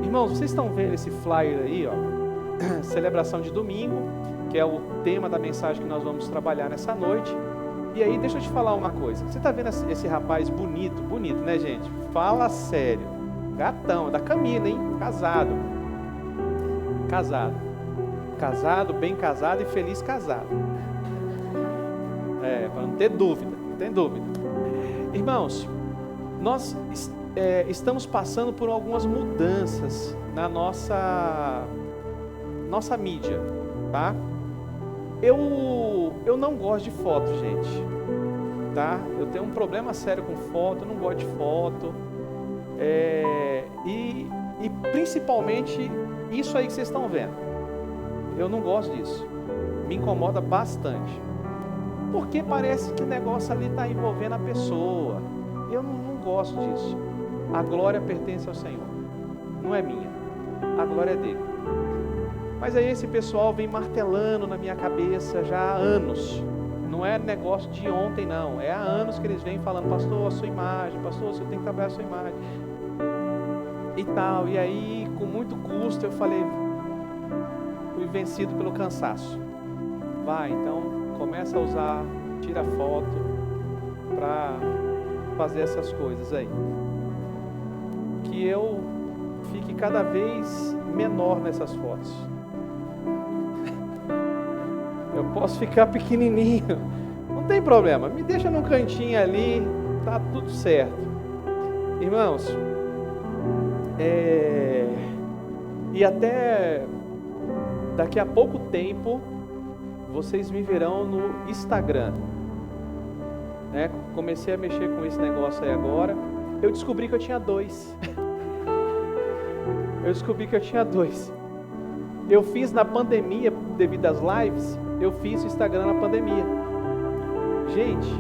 Irmãos, vocês estão vendo esse flyer aí, ó? Celebração de domingo, que é o tema da mensagem que nós vamos trabalhar nessa noite. E aí, deixa eu te falar uma coisa. Você está vendo esse rapaz bonito, né, gente? Fala sério. Gatão, da Camila, hein? Casado, bem casado e feliz casado. Para não ter dúvida, não tem dúvida. Irmãos, nós estamos passando por algumas mudanças na nossa mídia, tá? Eu não gosto de foto, gente, tá? Eu tenho um problema sério com foto, eu não gosto de foto, e principalmente isso aí que vocês estão vendo, eu não gosto disso, me incomoda bastante, porque parece que o negócio ali está envolvendo a pessoa, eu não gosto disso. A glória pertence ao Senhor, não é minha, a glória é dele. Mas aí esse pessoal vem martelando na minha cabeça já há anos. Não é negócio de ontem não. É há anos que eles vêm falando: pastor, a sua imagem, pastor, você tem que trabalhar a sua imagem. E tal. E aí, com muito custo, eu falei, fui vencido pelo cansaço. Vai, então, começa a usar, tira foto para fazer essas coisas aí. Que eu fique cada vez menor nessas fotos. Eu posso ficar pequenininho, não tem problema, me deixa num cantinho ali, tá tudo certo. Irmãos, e até daqui a pouco tempo, vocês me verão no Instagram, né? Comecei a mexer com esse negócio aí agora, eu descobri que eu tinha dois. Eu fiz na pandemia, devido às lives, eu fiz o Instagram na pandemia. Gente,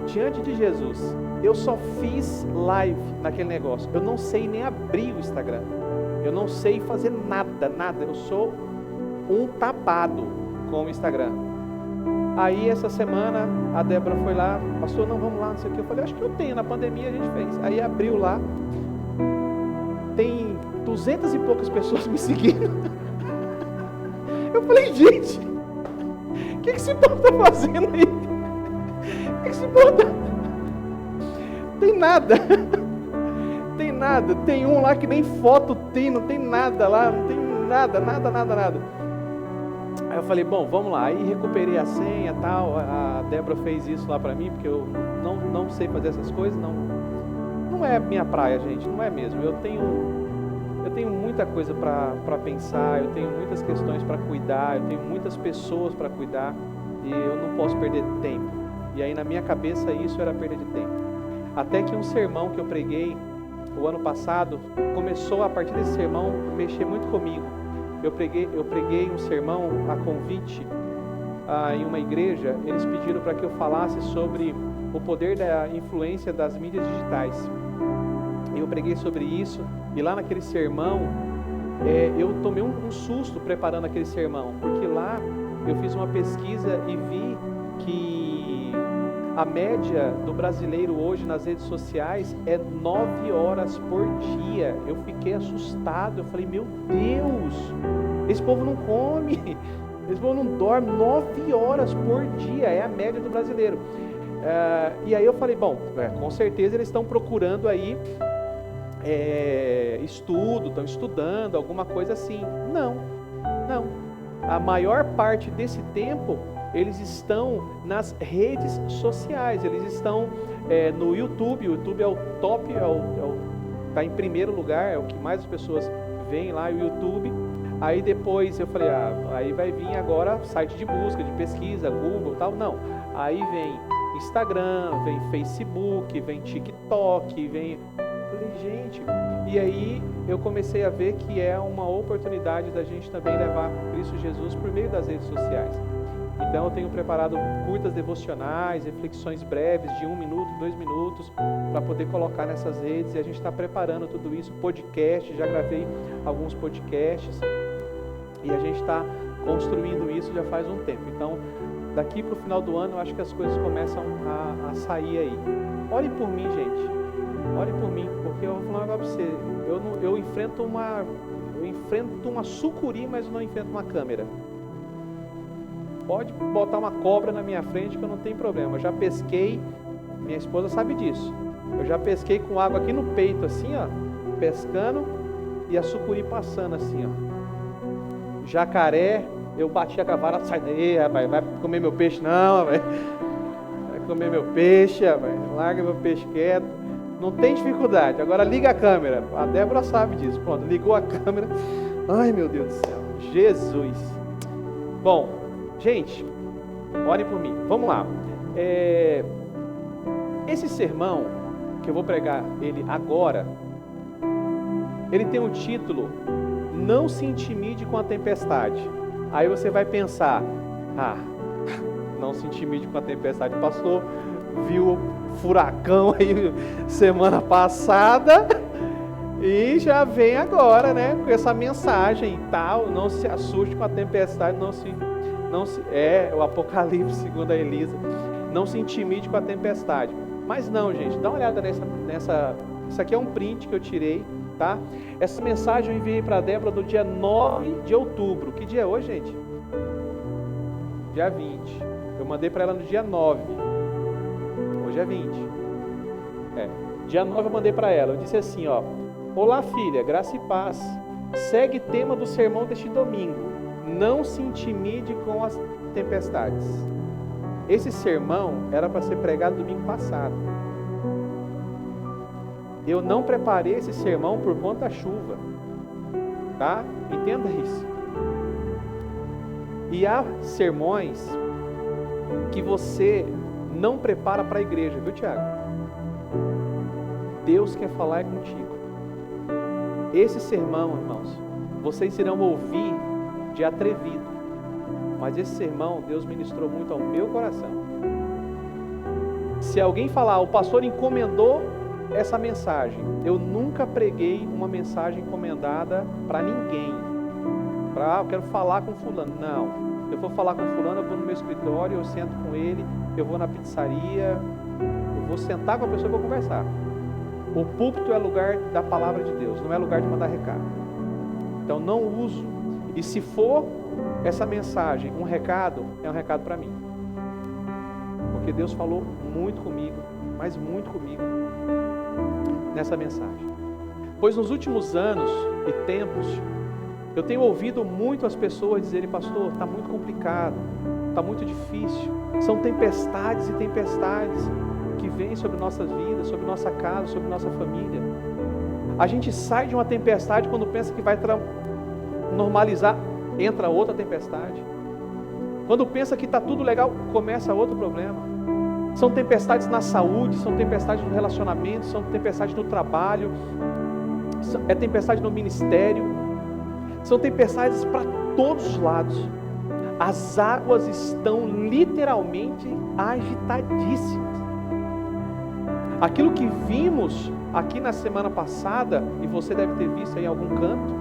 diante de Jesus, eu só fiz live naquele negócio. Eu não sei nem abrir o Instagram. Eu não sei fazer nada. Eu sou um tapado com o Instagram. Aí essa semana a Débora foi lá, pastor, não, vamos lá, não sei o que. Eu falei, acho que eu tenho, na pandemia a gente fez. Aí abriu lá, tem 200 e poucas pessoas me seguindo. Eu falei, gente, o que esse povo está fazendo aí? O que esse povo está... Tem nada. Tem um lá que nem foto tem, não tem nada lá, não tem nada. Aí eu falei, bom, vamos lá. Aí recuperei a senha e tal. A Débora fez isso lá para mim, porque eu não sei fazer essas coisas, não é minha praia, gente, não é mesmo. Eu tenho muita coisa para pensar, eu tenho muitas questões para cuidar, eu tenho muitas pessoas para cuidar e eu não posso perder tempo. E aí na minha cabeça isso era perda de tempo. Até que um sermão que eu preguei o ano passado começou, a partir desse sermão, a mexer muito comigo. Eu preguei um sermão a convite em uma igreja. Eles pediram para que eu falasse sobre o poder da influência das mídias digitais. Eu preguei sobre isso, e lá naquele sermão, eu tomei um susto preparando aquele sermão, porque lá eu fiz uma pesquisa e vi que a média do brasileiro hoje nas redes sociais é 9 horas por dia. Eu fiquei assustado, eu falei, meu Deus, esse povo não come, esse povo não dorme, 9 horas por dia é a média do brasileiro. E aí eu falei, bom, com certeza eles estão procurando aí estão estudando, alguma coisa assim. Não. A maior parte desse tempo, eles estão nas redes sociais, eles estão no YouTube. O YouTube é o top, está em primeiro lugar, é o que mais as pessoas veem lá, o YouTube. Aí depois eu falei, aí vai vir agora site de busca, de pesquisa, Google e tal. Não, aí vem Instagram, vem Facebook, vem TikTok, vem... Falei, gente, e aí eu comecei a ver que é uma oportunidade da gente também levar Cristo Jesus por meio das redes sociais. Então eu tenho preparado curtas devocionais, reflexões breves de 1 minuto, 2 minutos, para poder colocar nessas redes, e a gente está preparando tudo isso, podcast, já gravei alguns podcasts, e a gente está construindo isso já faz um tempo. Então, daqui para o final do ano, eu acho que as coisas começam a sair aí. Ore por mim, gente. Ore por mim, porque porque eu vou falar um negócio pra você. Eu enfrento uma sucuri, mas não enfrento uma câmera. Pode botar uma cobra na minha frente que eu não tenho problema. Eu já pesquei, minha esposa sabe disso. Eu já pesquei com água aqui no peito, assim, ó, pescando, e a sucuri passando assim, ó. Jacaré, eu bati a cavara, sai daí, rapaz, vai comer meu peixe não, rapaz. Vai comer meu peixe, rapaz. Larga meu peixe quieto. Não tem dificuldade. Agora liga a câmera. A Débora sabe disso. Pronto, ligou a câmera. Ai, meu Deus do céu. Jesus. Bom, gente, orem por mim. Vamos lá. Esse sermão, que eu vou pregar ele agora, ele tem um título: Não se intimide com a tempestade. Aí você vai pensar: não se intimide com a tempestade. O pastor viu o furacão aí semana passada e já vem agora, né, com essa mensagem e tal. Não se assuste com a tempestade, não se o Apocalipse segundo a Elisa. Não se intimide com a tempestade. Mas não, gente, dá uma olhada nessa. Isso aqui é um print que eu tirei, tá? Essa mensagem eu enviei para a Débora no dia 9 de outubro. Que dia é hoje, gente? Dia 20. Eu mandei para ela no dia 9. Hoje é 20. Dia 9 eu mandei para ela. Eu disse assim, ó: Olá, filha, graça e paz. Segue tema do sermão deste domingo. Não se intimide com as tempestades. Esse sermão era para ser pregado domingo passado. Eu não preparei esse sermão por conta da chuva, tá? Entenda isso. E há sermões que você não prepara para a igreja, viu, Tiago? Deus quer falar contigo. Esse sermão, irmãos, vocês irão ouvir de atrevido. Mas esse sermão, Deus ministrou muito ao meu coração. Se alguém falar, o pastor encomendou essa mensagem, eu nunca preguei uma mensagem encomendada para ninguém. Eu quero falar com fulano. Não. Eu vou falar com fulano, eu vou no meu escritório, eu sento com ele, eu vou na pizzaria, eu vou sentar com a pessoa e vou conversar. O púlpito é lugar da palavra de Deus, não é lugar de mandar recado. Então não uso. E se for essa mensagem um recado, é um recado para mim. Porque Deus falou muito comigo, mas muito comigo, nessa mensagem. Pois nos últimos anos e tempos, eu tenho ouvido muito as pessoas dizerem: pastor, está muito complicado, está muito difícil. São tempestades e tempestades que vêm sobre nossas vidas, sobre nossa casa, sobre nossa família. A gente sai de uma tempestade quando pensa que vai normalizar, entra outra tempestade. Quando pensa que está tudo legal, começa outro problema. São tempestades na saúde, são tempestades no relacionamento, são tempestades no trabalho, é tempestade no ministério, são tempestades para todos os lados. As águas estão literalmente agitadíssimas. Aquilo que vimos aqui na semana passada, e você deve ter visto em algum canto,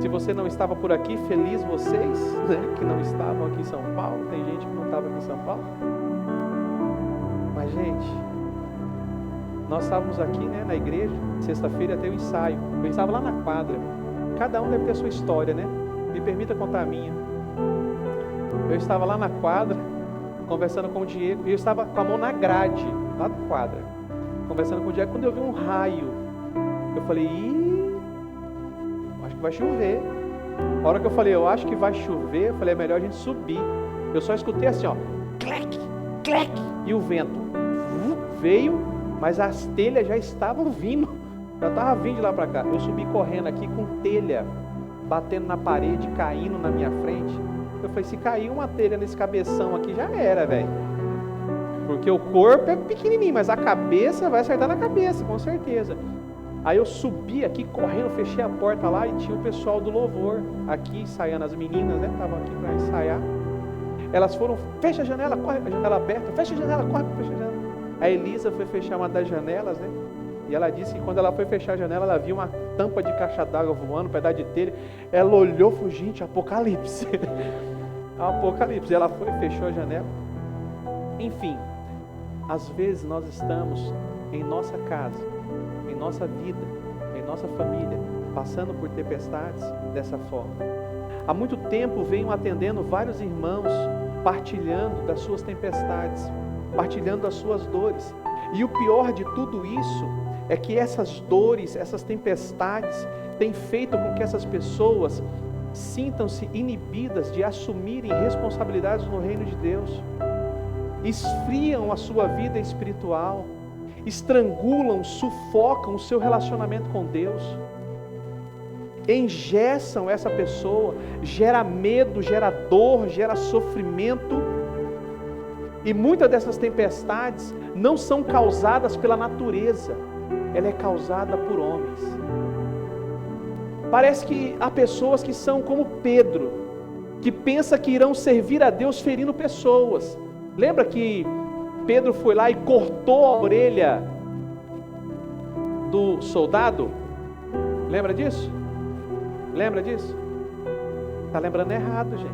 se você não estava por aqui, feliz vocês, né, que não estavam aqui em São Paulo. Tem gente que não estava aqui em São Paulo. Mas, gente, nós estávamos aqui, né, na igreja, sexta-feira até o ensaio. Eu estava lá na quadra. Cada um deve ter a sua história, né? Me permita contar a minha. Eu estava lá na quadra, conversando com o Diego, e eu estava com a mão na grade, lá da quadra, conversando com o Diego, quando eu vi um raio. Eu falei: acho que vai chover. A hora que eu falei, eu acho que vai chover, eu falei, é melhor a gente subir. Eu só escutei assim, ó, clec, clec, e o vento veio, mas as telhas já estavam vindo, já estava vindo de lá para cá. Eu subi correndo aqui com telha batendo na parede, caindo na minha frente. Eu falei, se cair uma telha nesse cabeção aqui, já era, velho. Porque o corpo é pequenininho, mas a cabeça vai acertar na cabeça, com certeza. Aí eu subi aqui correndo, fechei a porta lá e tinha o pessoal do louvor aqui ensaiando, as meninas, né? Estavam aqui para ensaiar. Elas foram, fecha a janela, corre, a janela aberta, fecha a janela, corre, fecha a janela. A Elisa foi fechar uma das janelas, né? E ela disse que quando ela foi fechar a janela, ela viu uma tampa de caixa d'água voando, um pedaço de telha. Ela olhou e falou, gente, Apocalipse. Apocalipse. E ela foi e fechou a janela. Enfim, às vezes nós estamos em nossa casa, em nossa vida, em nossa família, passando por tempestades dessa forma. Há muito tempo venho atendendo vários irmãos partilhando das suas tempestades, partilhando das suas dores. E o pior de tudo isso é que essas dores, essas tempestades têm feito com que essas pessoas sintam-se inibidas de assumirem responsabilidades no reino de Deus. Esfriam a sua vida espiritual, estrangulam, sufocam o seu relacionamento com Deus, engessam essa pessoa, gera medo, gera dor, gera sofrimento. E muitas dessas tempestades não são causadas pela natureza, ela é causada por homens. Parece que há pessoas que são como Pedro, que pensa que irão servir a Deus ferindo pessoas. Lembra que Pedro foi lá e cortou a orelha do soldado? Lembra disso? Lembra disso? Está lembrando errado, gente.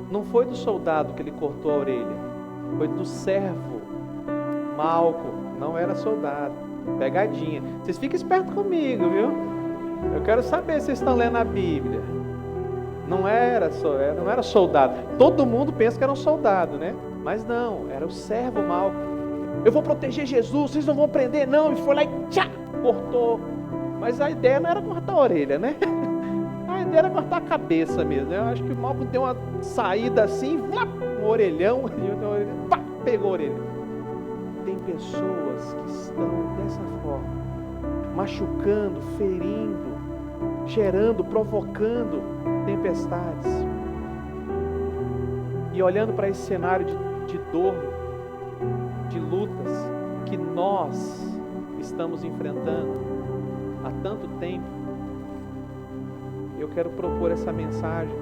Não foi do soldado que ele cortou a orelha, foi do servo Malco, não era soldado. Pegadinha. Vocês fiquem espertos comigo, viu? Eu quero saber se vocês estão lendo a Bíblia. Não era soldado. Todo mundo pensa que era um soldado, né? Mas não, era o servo Malco. Eu vou proteger Jesus, vocês não vão prender não. E foi lá e tchá, cortou. Mas a ideia não era cortar a orelha, né? A ideia era cortar a cabeça mesmo. Eu acho que o Malco deu uma saída assim, um orelhão, pá, pegou a orelha. Tem pessoas que estão dessa forma, machucando, ferindo, gerando, provocando tempestades. E olhando para esse cenário de dor, de lutas que nós estamos enfrentando há tanto tempo, eu quero propor essa mensagem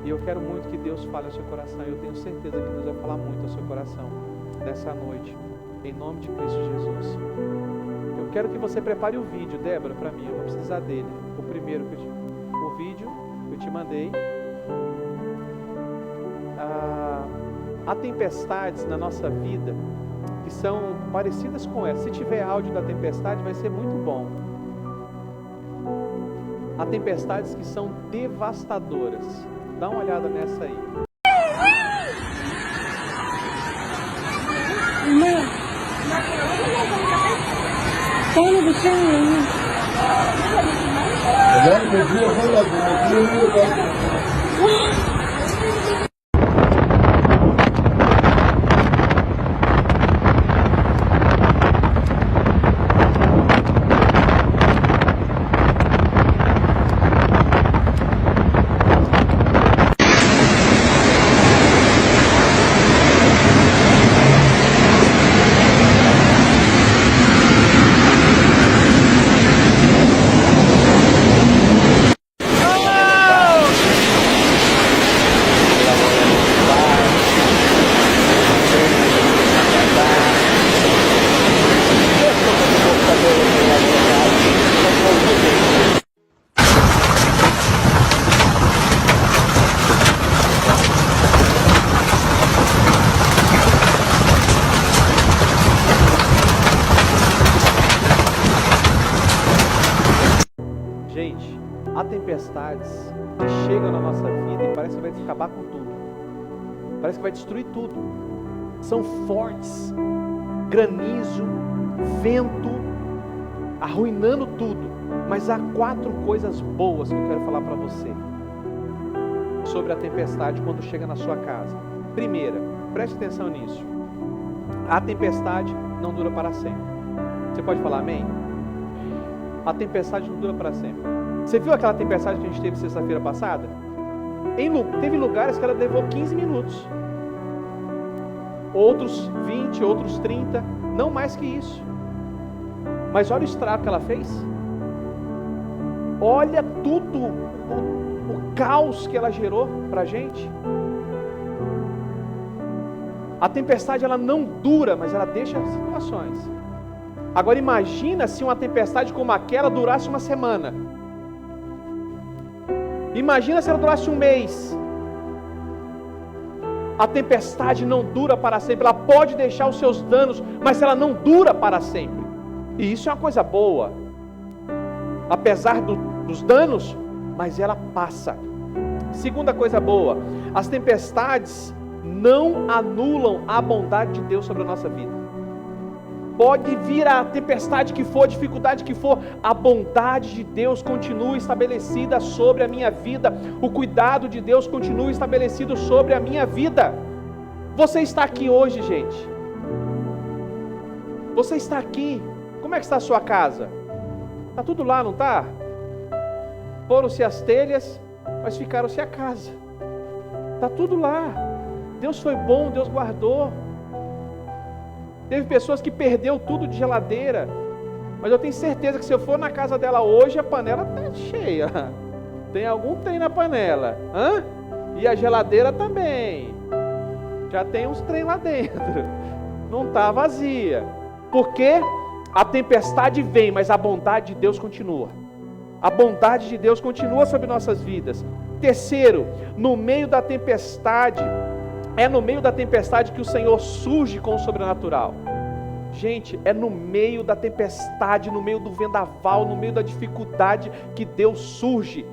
e eu quero muito que Deus fale ao seu coração. Eu tenho certeza que Deus vai falar muito ao seu coração nessa noite, em nome de Cristo Jesus. Eu quero que você prepare o vídeo, Débora, para mim. Eu vou precisar dele, o primeiro o vídeo que eu te mandei. Há tempestades na nossa vida que são parecidas com essa. Se tiver áudio da tempestade, vai ser muito bom. Há tempestades que são devastadoras. Dá uma olhada nessa aí. Gente, há tempestades que chegam na nossa vida e parece que vai acabar com tudo. Parece que vai destruir tudo. São fortes, granizo, vento, arruinando tudo. Mas há 4 coisas boas que eu quero falar para você sobre a tempestade quando chega na sua casa. Primeira, preste atenção nisso. A tempestade não dura para sempre. Você pode falar amém? A tempestade não dura para sempre. Você viu aquela tempestade que a gente teve sexta-feira passada? Teve lugares que ela levou 15 minutos. Outros 20, outros 30. Não mais que isso. Mas olha o estrago que ela fez. Olha tudo, o caos que ela gerou para a gente. A tempestade ela não dura, mas ela deixa situações. Agora imagina se uma tempestade como aquela durasse uma semana. Imagina se ela durasse um mês. A tempestade não dura para sempre. Ela pode deixar os seus danos, mas ela não dura para sempre. E isso é uma coisa boa. Apesar dos danos, mas ela passa. Segunda coisa boa, as tempestades não anulam a bondade de Deus sobre a nossa vida. Pode vir a tempestade que for, a dificuldade que for, a bondade de Deus continua estabelecida sobre a minha vida. O cuidado de Deus continua estabelecido sobre a minha vida. Você está aqui hoje, gente. Você está aqui. Como é que está a sua casa? Está tudo lá, não está? Foram-se as telhas, mas ficaram-se a casa. Está tudo lá. Deus foi bom, Deus guardou. Teve pessoas que perdeu tudo de geladeira, mas eu tenho certeza que se eu for na casa dela hoje, a panela está cheia. Tem algum trem na panela. E a geladeira também. Já tem uns trem lá dentro. Não está vazia. Porque a tempestade vem, mas a bondade de Deus continua. A bondade de Deus continua sobre nossas vidas. Terceiro, no meio da tempestade, é no meio da tempestade que o Senhor surge com o sobrenatural. Gente, é no meio da tempestade, no meio do vendaval, no meio da dificuldade que Deus surge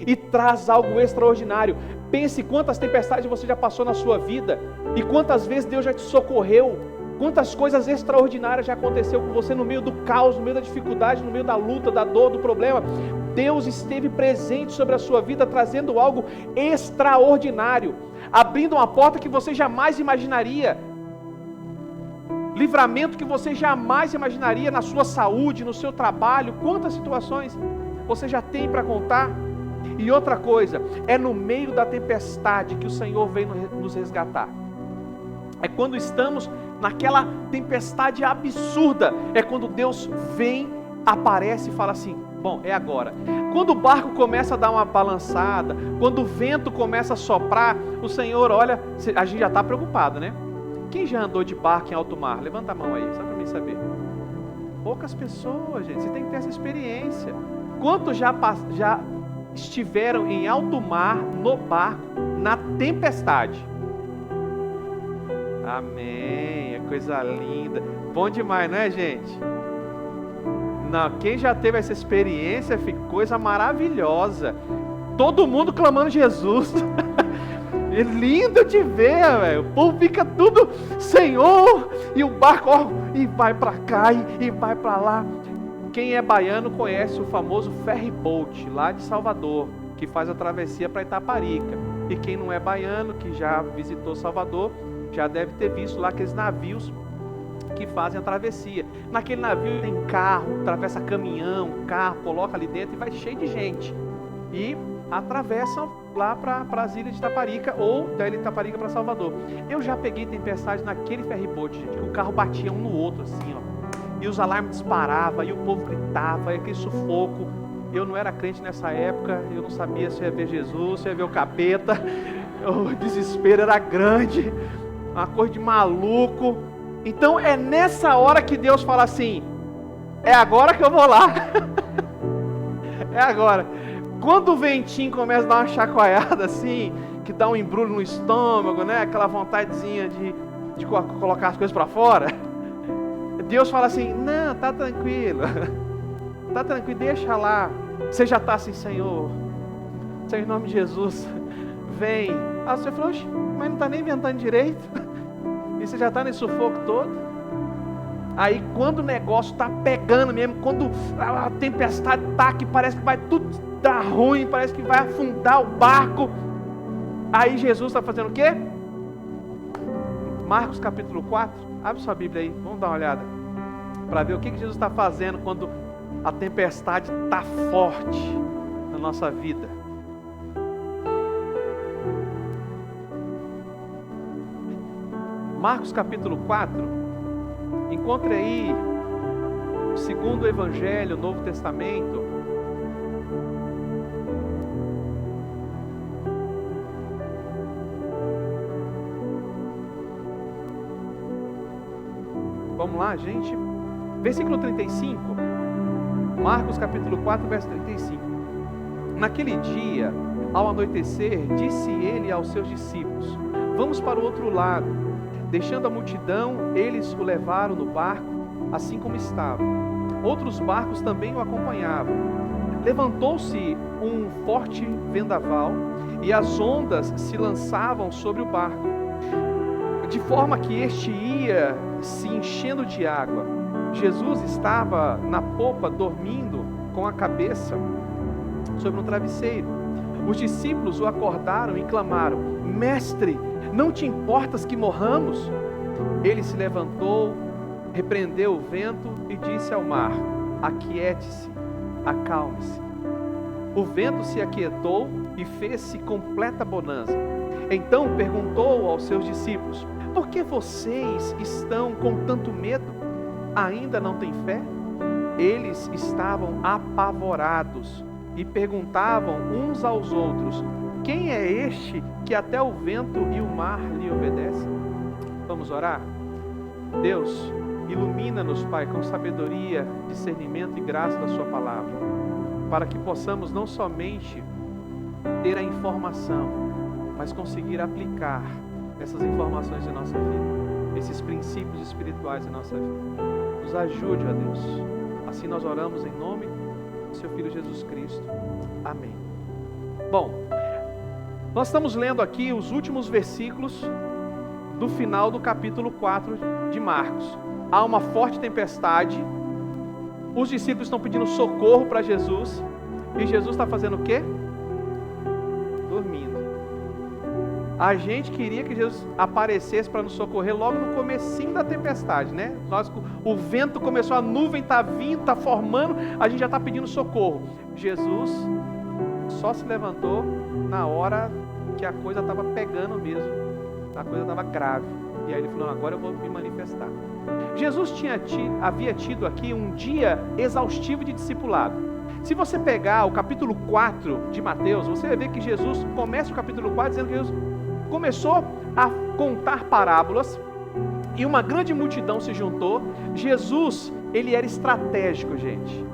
e traz algo extraordinário. Pense quantas tempestades você já passou na sua vida e quantas vezes Deus já te socorreu. Quantas coisas extraordinárias já aconteceu com você no meio do caos, no meio da dificuldade, no meio da luta, da dor, do problema. Deus esteve presente sobre a sua vida, trazendo algo extraordinário, abrindo uma porta que você jamais imaginaria, livramento que você jamais imaginaria na sua saúde, no seu trabalho. Quantas situações você já tem para contar? E outra coisa, é no meio da tempestade que o Senhor vem nos resgatar. É quando estamos naquela tempestade absurda, é quando Deus vem, aparece e fala assim: bom, é agora. Quando o barco começa a dar uma balançada, quando o vento começa a soprar, o Senhor olha, a gente já está preocupado, né? Quem já andou de barco em alto mar? Levanta a mão aí, só para mim saber. Poucas pessoas, gente, você tem que ter essa experiência. Quantos já estiveram em alto mar, no barco, na tempestade? Amém, é coisa linda. Bom demais, não é, gente? Não, quem já teve essa experiência, fica coisa maravilhosa. Todo mundo clamando Jesus. É lindo de ver, velho. O povo fica tudo, Senhor, e o barco, ó, e vai para cá e vai para lá. Quem é baiano conhece o famoso ferry boat lá de Salvador, que faz a travessia para Itaparica. E quem não é baiano, que já visitou Salvador, já deve ter visto lá aqueles navios que fazem a travessia. Naquele navio tem carro, atravessa caminhão, carro, coloca ali dentro e vai cheio de gente. E atravessam lá para as ilhas de Itaparica ou da ilha de Itaparica para Salvador. Eu já peguei tempestade naquele ferryboat, gente, que o carro batia um no outro assim, ó. E os alarmes disparavam, e o povo gritava, e aquele sufoco. Eu não era crente nessa época, eu não sabia se ia ver Jesus, se ia ver o capeta. O desespero era grande, uma coisa de maluco. Então é nessa hora que Deus fala assim: é agora que eu vou lá. É agora. Quando o ventinho começa a dar uma chacoalhada assim, que dá um embrulho no estômago, né? Aquela vontadezinha de colocar as coisas para fora, Deus fala assim: não, tá tranquilo, tá tranquilo, deixa lá. Você já está assim: Senhor, em nome de Jesus, vem. Ah, você falou: mas não está nem inventando direito, e você já está nesse sufoco todo. Aí quando o negócio está pegando mesmo, quando a tempestade está que parece que vai tudo dar ruim, parece que vai afundar o barco, aí Jesus está fazendo o quê? Marcos capítulo 4, abre sua Bíblia aí, vamos dar uma olhada, para ver o que Jesus está fazendo quando a tempestade está forte na nossa vida. Marcos capítulo 4, encontre aí o segundo evangelho, o Novo Testamento. Vamos lá, gente. Versículo 35. Marcos capítulo 4, verso 35. Naquele dia, ao anoitecer, disse ele aos seus discípulos: vamos para o outro lado. Deixando a multidão, eles o levaram no barco, assim como estava, outros barcos também o acompanhavam. Levantou-se um forte vendaval e as ondas se lançavam sobre o barco, de forma que este ia se enchendo de água. Jesus estava na popa dormindo com a cabeça sobre um travesseiro. Os discípulos o acordaram e clamaram: Mestre, não te importas que morramos? Ele se levantou, repreendeu o vento e disse ao mar: Aquiete-se, acalme-se. O vento se aquietou e fez-se completa bonança. Então perguntou aos seus discípulos: Por que vocês estão com tanto medo? Ainda não têm fé? Eles estavam apavorados e perguntavam uns aos outros: Quem é este que até o vento e o mar lhe obedecem? Vamos orar? Deus, ilumina-nos, Pai, com sabedoria, discernimento e graça da sua palavra, para que possamos não somente ter a informação, mas conseguir aplicar essas informações em nossa vida, esses princípios espirituais em nossa vida. Nos ajude, ó Deus. Assim nós oramos em nome do seu Filho Jesus Cristo. Amém. Bom, nós estamos lendo aqui os últimos versículos do final do capítulo 4 de Marcos. Há uma forte tempestade, os discípulos estão pedindo socorro para Jesus, e Jesus está fazendo o quê? Dormindo. A gente queria que Jesus aparecesse para nos socorrer logo no comecinho da tempestade, né? O vento começou, a nuvem está vindo, está formando, a gente já está pedindo socorro. Jesus só se levantou na hora que a coisa estava pegando mesmo, a coisa estava grave. E aí ele falou: agora eu vou me manifestar. Jesus havia tido aqui um dia exaustivo de discipulado. Se você pegar o capítulo 4 de Mateus, você vai ver que Jesus começa o capítulo 4 dizendo que Jesus começou a contar parábolas e uma grande multidão se juntou. Jesus, ele era estratégico, gente.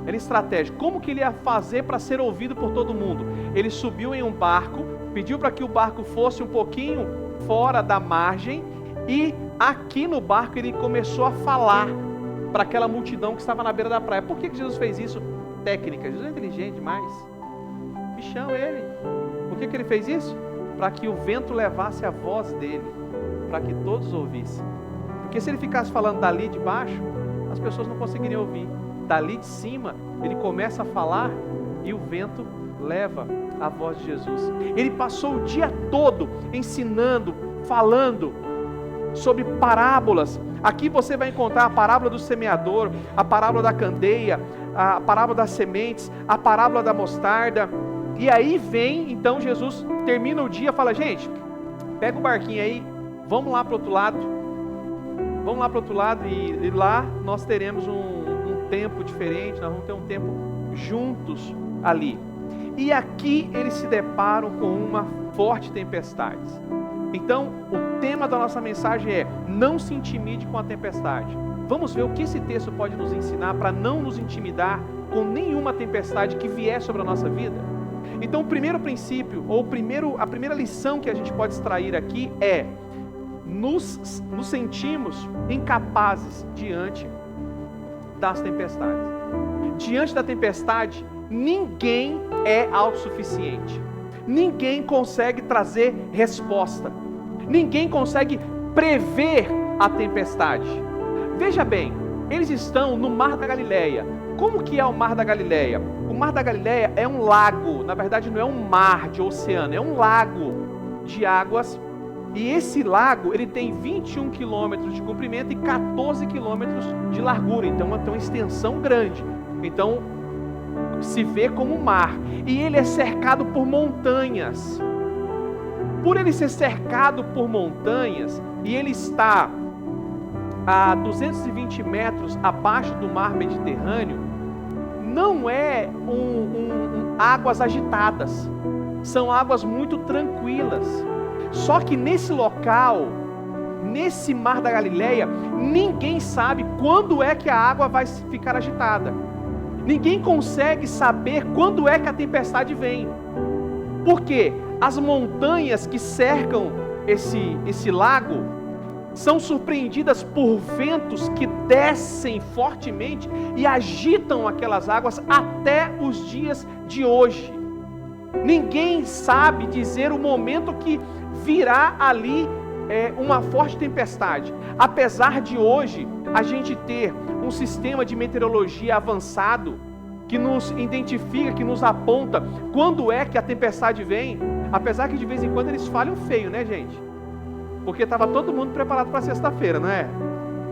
Era estratégico. Como que ele ia fazer para ser ouvido por todo mundo? Ele subiu em um barco, pediu para que o barco fosse um pouquinho fora da margem, e aqui no barco ele começou a falar para aquela multidão que estava na beira da praia. Por que Jesus fez isso? Técnica. Jesus é inteligente demais. Bichão ele. Por que ele fez isso? Para que o vento levasse a voz dele, para que todos ouvissem. Porque se ele ficasse falando dali de baixo, as pessoas não conseguiriam ouvir. Dali de cima, ele começa a falar e o vento leva a voz de Jesus. Ele passou o dia todo ensinando, falando sobre parábolas. Aqui você vai encontrar a parábola do semeador, a parábola da candeia, a parábola das sementes, a parábola da mostarda. E aí vem, então Jesus termina o dia e fala: gente, pega o barquinho aí, vamos lá para o outro lado. Vamos lá para o outro lado e lá nós teremos um tempo diferente, nós vamos ter um tempo juntos ali. E aqui eles se deparam com uma forte tempestade. Então, o tema da nossa mensagem é: não se intimide com a tempestade. Vamos ver o que esse texto pode nos ensinar para não nos intimidar com nenhuma tempestade que vier sobre a nossa vida. Então, o primeiro princípio, ou a primeira lição que a gente pode extrair aqui é: nos sentimos incapazes diante das tempestades. Diante da tempestade, ninguém é autossuficiente. Ninguém consegue trazer resposta. Ninguém consegue prever a tempestade. Veja bem, eles estão no Mar da Galileia. Como que é o Mar da Galileia? O Mar da Galileia é um lago. Na verdade não é um mar de oceano, é um lago de águas. E esse lago, ele tem 21 quilômetros de comprimento e 14 quilômetros de largura. Então tem uma extensão grande. Então se vê como um mar. E ele é cercado por montanhas. Por ele ser cercado por montanhas, e ele está a 220 metros abaixo do mar Mediterrâneo, não é águas agitadas. São águas muito tranquilas. Só que nesse local, nesse Mar da Galileia, ninguém sabe quando é que a água vai ficar agitada. Ninguém consegue saber quando é que a tempestade vem. Por quê? As montanhas que cercam esse lago são surpreendidas por ventos que descem fortemente e agitam aquelas águas até os dias de hoje. Ninguém sabe dizer o momento que virá ali uma forte tempestade. Apesar de hoje a gente ter um sistema de meteorologia avançado que nos identifica, que nos aponta quando é que a tempestade vem, apesar que de vez em quando eles falham feio, né, gente? Porque estava todo mundo preparado para sexta-feira, não é?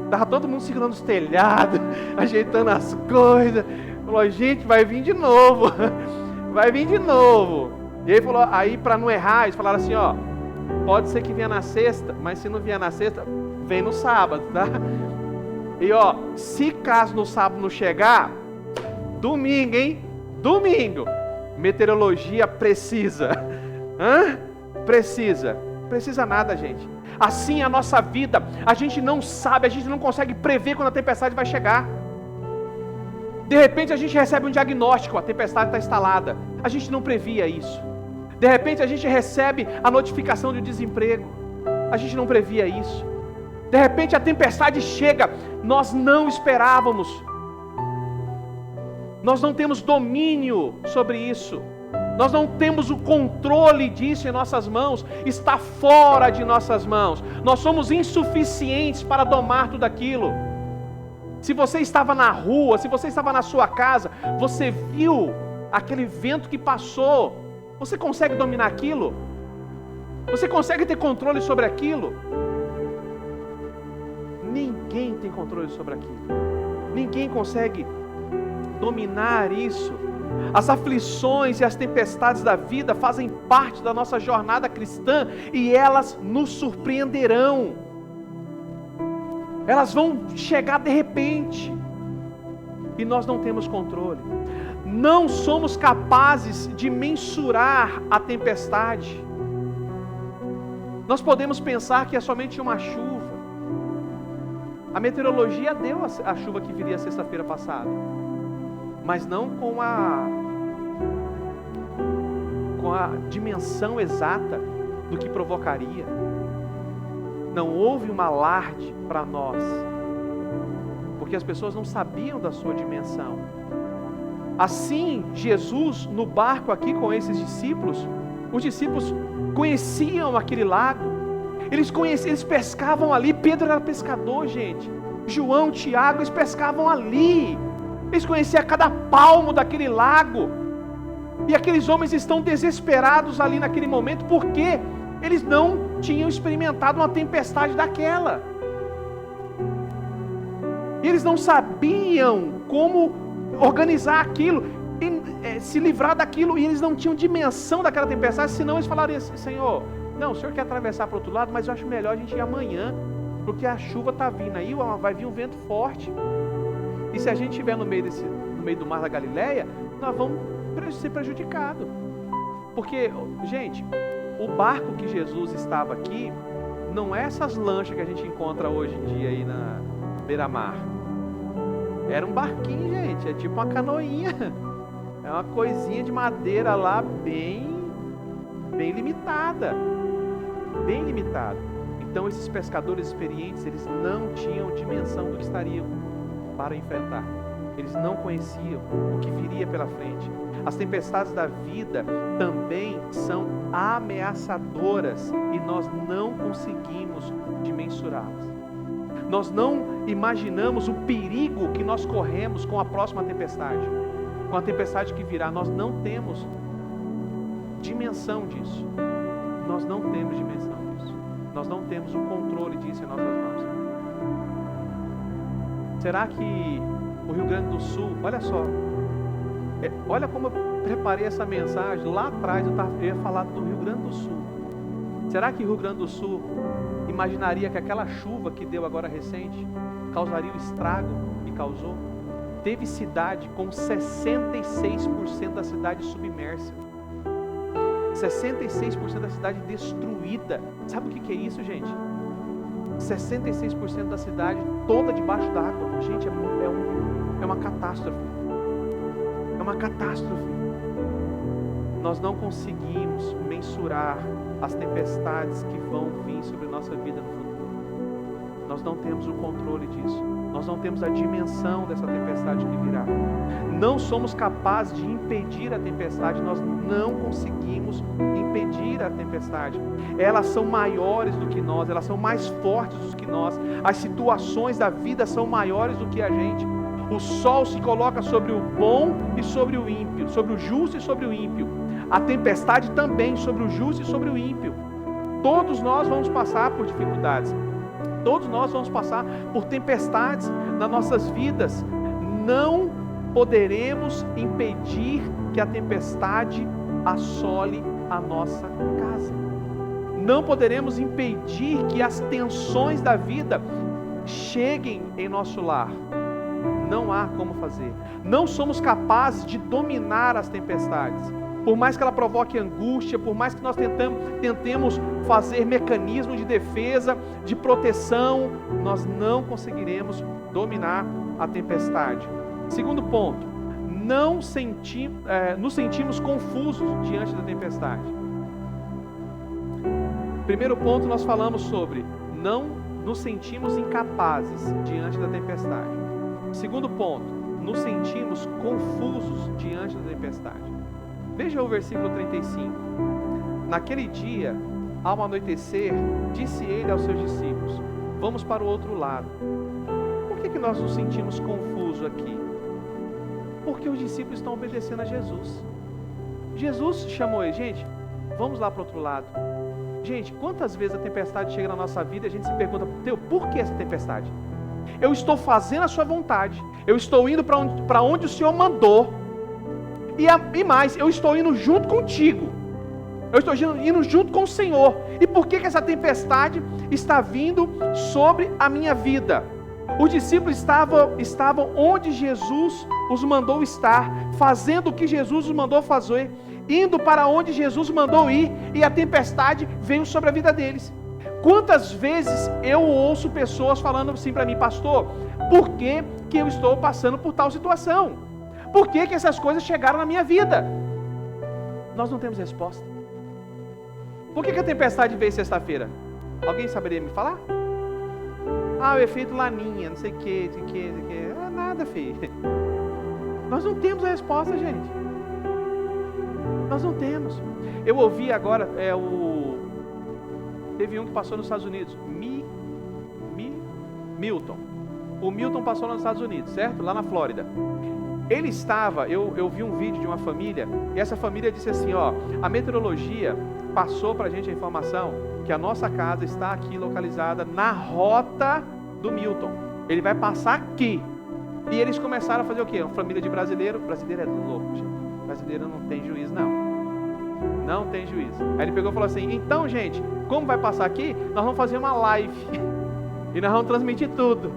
Estava todo mundo segurando os telhados, ajeitando as coisas. Falou, gente, vai vir de novo. Vai vir de novo. E aí falou, aí para não errar, eles falaram assim, ó, pode ser que venha na sexta, mas se não vier na sexta, vem no sábado, tá? E ó, se caso no sábado não chegar, domingo, hein? Domingo. Meteorologia precisa. Hã? Precisa. Precisa nada, gente. Assim é a nossa vida. A gente não sabe, a gente não consegue prever quando a tempestade vai chegar. De repente a gente recebe um diagnóstico, a tempestade está instalada. A gente não previa isso. De repente a gente recebe a notificação de desemprego. A gente não previa isso. De repente a tempestade chega, nós não esperávamos. Nós não temos domínio sobre isso. Nós não temos o controle disso em nossas mãos, está fora de nossas mãos. Nós somos insuficientes para domar tudo aquilo. Se você estava na rua, se você estava na sua casa, você viu aquele vento que passou, você consegue dominar aquilo? Você consegue ter controle sobre aquilo? Ninguém tem controle sobre aquilo. Ninguém consegue dominar isso. As aflições e as tempestades da vida fazem parte da nossa jornada cristã e elas nos surpreenderão. Elas vão chegar de repente e nós não temos controle. Não somos capazes de mensurar a tempestade. Nós podemos pensar que é somente uma chuva. A meteorologia deu a chuva que viria sexta-feira passada, mas não com a dimensão exata do que provocaria. Não houve um alarde para nós, porque as pessoas não sabiam da sua dimensão. Assim, Jesus no barco aqui com esses discípulos, os discípulos conheciam aquele lago, eles pescavam ali. Pedro era pescador, gente. João, Tiago, eles pescavam ali. Eles conheciam cada palmo daquele lago. E aqueles homens estão desesperados ali naquele momento, porque eles não tinham experimentado uma tempestade daquela. E eles não sabiam como organizar aquilo, se livrar daquilo, e eles não tinham dimensão daquela tempestade, senão eles falariam assim, Senhor, não, o Senhor quer atravessar para o outro lado, mas eu acho melhor a gente ir amanhã, porque a chuva está vindo aí, vai vir um vento forte. E se a gente estiver no meio do mar da Galileia, nós vamos ser prejudicados. Porque, gente, o barco que Jesus estava aqui, não é essas lanchas que a gente encontra hoje em dia aí na beira-mar. Era um barquinho, gente, é tipo uma canoinha. É uma coisinha de madeira lá, bem limitada. Bem limitada. Então esses pescadores experientes, eles não tinham dimensão do que estariam para enfrentar. Eles não conheciam o que viria pela frente. As tempestades da vida também são ameaçadoras e nós não conseguimos dimensurá-las. Nós não imaginamos o perigo que nós corremos com a próxima tempestade, com a tempestade que virá. Nós não temos dimensão disso. Nós não temos dimensão disso. Nós não temos o controle disso em nossas mãos. Será que o Rio Grande do Sul, olha só, olha como eu preparei essa mensagem, lá atrás eu ia falar do Rio Grande do Sul. Será que o Rio Grande do Sul imaginaria que aquela chuva que deu agora recente causaria o estrago que causou? Teve cidade com 66% da cidade submersa. 66% da cidade destruída. Sabe o que é isso, gente? 66% da cidade toda debaixo d'água. Gente, é uma catástrofe. É uma catástrofe. Nós não conseguimos mensurar as tempestades que vão vir sobre a nossa vida no futuro. nós não temos o controle disso. Nós não temos a dimensão dessa tempestade que virá. Não somos capazes de impedir a tempestade, nós não conseguimos impedir a tempestade. Elas são maiores do que nós, elas são mais fortes do que nós. As situações da vida são maiores do que a gente. O sol se coloca sobre o bom e sobre o ímpio, sobre o justo e sobre o ímpio. A tempestade também sobre o justo e sobre o ímpio. Todos nós vamos passar por dificuldades. Todos nós vamos passar por tempestades nas nossas vidas. Não poderemos impedir que a tempestade assole a nossa casa. Não poderemos impedir que as tensões da vida cheguem em nosso lar. Não há como fazer. Não somos capazes de dominar as tempestades. Por mais que ela provoque angústia, por mais que nós tentemos fazer mecanismos de defesa, de proteção, nós não conseguiremos dominar a tempestade. Segundo ponto, nos sentimos confusos diante da tempestade. Primeiro ponto, nós falamos sobre não nos sentimos incapazes diante da tempestade. Segundo ponto, nos sentimos confusos diante da tempestade. Veja o versículo 35. Naquele dia, ao anoitecer, disse ele aos seus discípulos: vamos para o outro lado. Por que nós nos sentimos confusos aqui? Porque os discípulos estão obedecendo a Jesus. Jesus chamou ele, gente, vamos lá para o outro lado. Gente, quantas vezes a tempestade chega na nossa vida e a gente se pergunta: Deus, por que essa tempestade? Eu estou fazendo a sua vontade, eu estou indo para onde o Senhor mandou, e mais, eu estou indo junto contigo, eu estou indo junto com o Senhor, e por que essa tempestade está vindo sobre a minha vida? Os discípulos estavam onde Jesus os mandou estar, fazendo o que Jesus os mandou fazer, indo para onde Jesus mandou ir, e a tempestade veio sobre a vida deles. Quantas vezes eu ouço pessoas falando assim para mim: pastor, por que eu estou passando por tal situação? Por que essas coisas chegaram na minha vida? Nós não temos resposta. Por que a tempestade veio sexta-feira? Alguém saberia me falar? O efeito laninha, não sei o que. Nada, filho. Nós não temos a resposta, gente. Nós não temos. Eu ouvi agora, teve um que passou nos Estados Unidos, Milton. O Milton passou nos Estados Unidos, certo? Lá na Flórida. Ele estava, eu vi um vídeo de uma família, e essa família disse assim, a meteorologia passou pra gente a informação que a nossa casa está aqui localizada na rota do Milton. Ele vai passar aqui. E eles começaram a fazer o quê? Uma família de brasileiro é louco, gente. Brasileiro não tem juízo, não. Não tem juízo. Aí ele pegou e falou assim: então, gente, como vai passar aqui, nós vamos fazer uma live. E nós vamos transmitir tudo.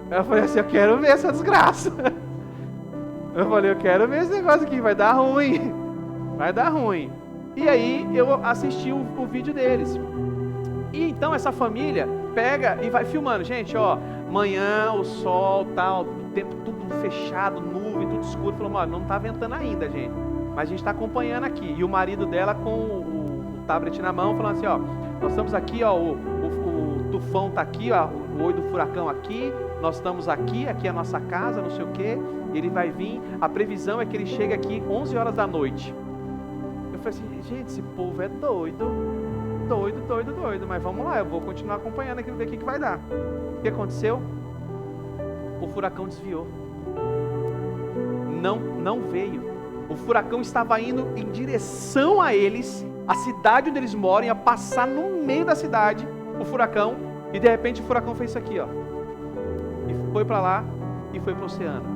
Eu falei assim: eu quero ver essa desgraça. Eu falei: eu quero ver esse negócio aqui, vai dar ruim. Vai dar ruim. E aí eu assisti o vídeo deles. E então essa família pega e vai filmando. Gente, manhã, o sol, tal, o tempo tudo fechado, nuvem, tudo escuro. Falou: não tá ventando ainda, gente. Mas a gente está acompanhando aqui. E o marido dela com o tablet na mão, falando assim: nós estamos aqui, o tufão está aqui, o olho do furacão aqui, nós estamos aqui é a nossa casa, não sei o que. Ele vai vir, a previsão é que ele chegue aqui 11 horas da noite. Eu falei assim: gente, esse povo é doido, mas vamos lá, eu vou continuar acompanhando aqui, ver o que vai dar. O que aconteceu? O furacão desviou. Não veio. O furacão estava indo em direção a eles, a cidade onde eles moram, ia passar no meio da cidade, o furacão, e de repente o furacão fez isso aqui, e foi para lá, e foi para o oceano.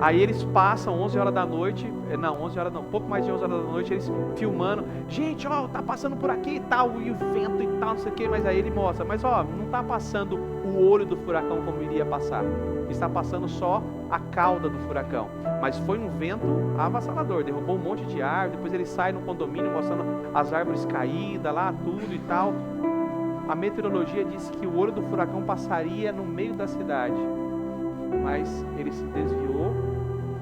Aí eles passam 11 horas da noite, pouco mais de 11 horas da noite, eles filmando: gente, tá passando por aqui e tal, e o vento e tal, não sei o que, mas aí ele mostra, mas não tá passando o olho do furacão como iria passar, está passando só a cauda do furacão, mas foi um vento avassalador, derrubou um monte de árvore, depois ele sai no condomínio mostrando as árvores caídas lá, tudo e tal. A meteorologia disse que o olho do furacão passaria no meio da cidade, mas ele se desviou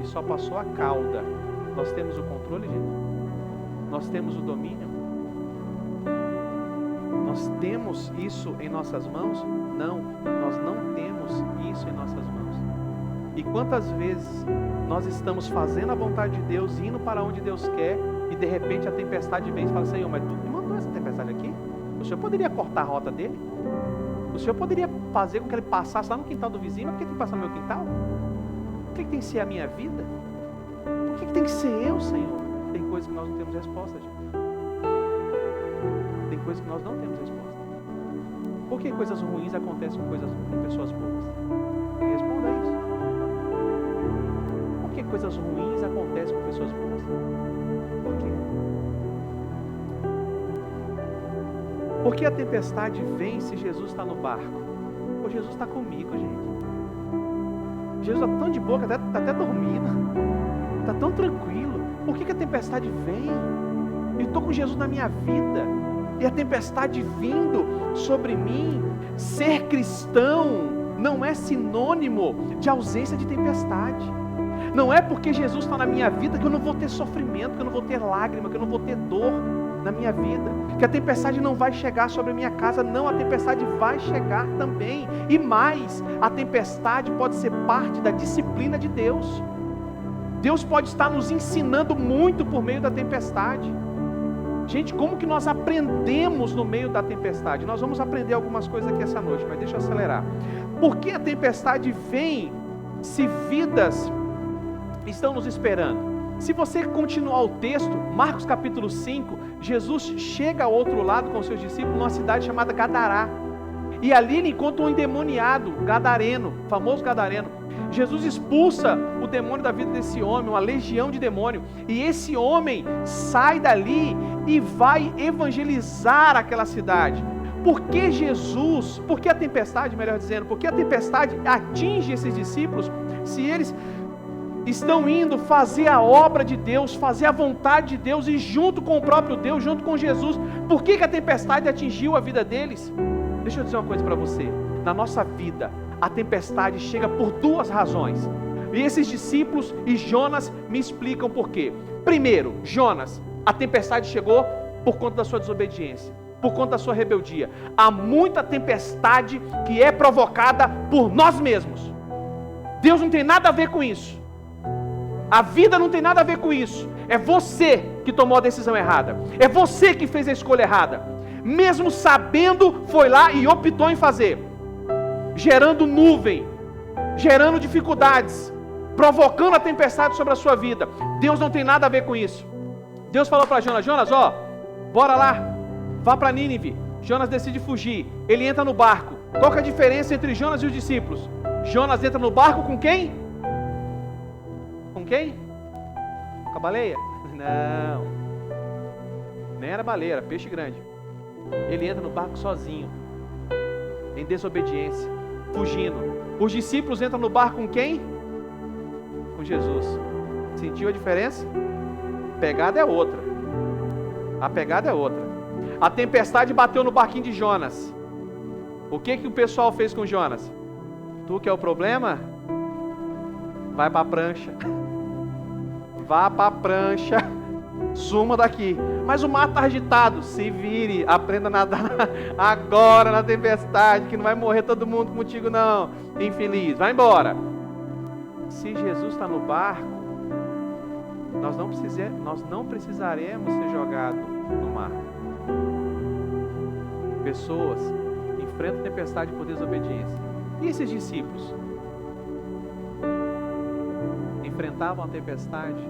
e só passou a cauda. Nós temos o controle, gente? Nós temos o domínio? Nós temos isso em nossas mãos? Não, nós não temos isso em nossas mãos. E quantas vezes nós estamos fazendo a vontade de Deus, indo para onde Deus quer, e de repente a tempestade vem e fala: Senhor, mas tu me mandou essa tempestade aqui? O Senhor poderia cortar a rota dele? O Senhor poderia fazer com que ele passasse lá no quintal do vizinho? Mas por que tem que passar no meu quintal? Por que tem que ser a minha vida? Por que tem que ser eu, Senhor? Tem coisas que nós não temos resposta, gente. Tem coisas que nós não temos resposta. Por que coisas ruins acontecem com pessoas boas? Me responda isso. Por que coisas ruins acontecem com pessoas boas? Por quê? Por que a tempestade vem se Jesus está no barco? Pô, Jesus está comigo, gente. Jesus está tão de boa, está até dormindo. Está tão tranquilo. Por que a tempestade vem? Eu estou com Jesus na minha vida. E a tempestade vindo sobre mim. Ser cristão não é sinônimo de ausência de tempestade. Não é porque Jesus está na minha vida que eu não vou ter sofrimento, que eu não vou ter lágrima, que eu não vou ter dor na minha vida, que a tempestade não vai chegar sobre a minha casa. Não, a tempestade vai chegar também. E mais, a tempestade pode ser parte da disciplina de Deus. Deus pode estar nos ensinando muito por meio da tempestade. Gente, como que nós aprendemos no meio da tempestade? Nós vamos aprender algumas coisas aqui essa noite, mas deixa eu acelerar. Por que a tempestade vem se vidas estão nos esperando? Se você continuar o texto, Marcos capítulo 5, Jesus chega ao outro lado com seus discípulos, numa cidade chamada Gadará. E ali ele encontra um endemoniado, gadareno, famoso gadareno. Jesus expulsa o demônio da vida desse homem, uma legião de demônio. E esse homem sai dali e vai evangelizar aquela cidade. Por que Jesus, por que a tempestade, melhor dizendo, por que a tempestade atinge esses discípulos, se eles estão indo fazer a obra de Deus, fazer a vontade de Deus, e junto com o próprio Deus, junto com Jesus? Por que a tempestade atingiu a vida deles? Deixa eu dizer uma coisa para você. Na nossa vida, a tempestade chega por duas razões. E esses discípulos e Jonas me explicam por quê. Primeiro, Jonas, a tempestade chegou por conta da sua desobediência, por conta da sua rebeldia. Há muita tempestade que é provocada por nós mesmos. Deus não tem nada a ver com isso. A vida não tem nada a ver com isso. É você que tomou a decisão errada. É você que fez a escolha errada. Mesmo sabendo, foi lá e optou em fazer. Gerando nuvem, gerando dificuldades, provocando a tempestade sobre a sua vida. Deus não tem nada a ver com isso. Deus falou para Jonas: Jonas, bora lá, vá para Nínive. Jonas decide fugir. Ele entra no barco. Qual que é a diferença entre Jonas e os discípulos? Jonas entra no barco com quem? Com quem? Com a baleia? Não. Nem era baleia, era peixe grande. Ele entra no barco sozinho, em desobediência, fugindo. Os discípulos entram no barco com quem? Com Jesus. Sentiu a diferença? A pegada é outra. A pegada é outra. A tempestade bateu no barquinho de Jonas. O que o pessoal fez com Jonas? Tu que é o problema? Vai para a prancha. Vá para a prancha. Suma daqui. Mas o mar está agitado. Se vire, aprenda a nadar agora na tempestade, que não vai morrer todo mundo contigo não, infeliz. Vai embora. Se Jesus está no barco, nós não precisaremos ser jogados no mar. Pessoas enfrentam tempestade por desobediência. E esses discípulos? Enfrentavam a tempestade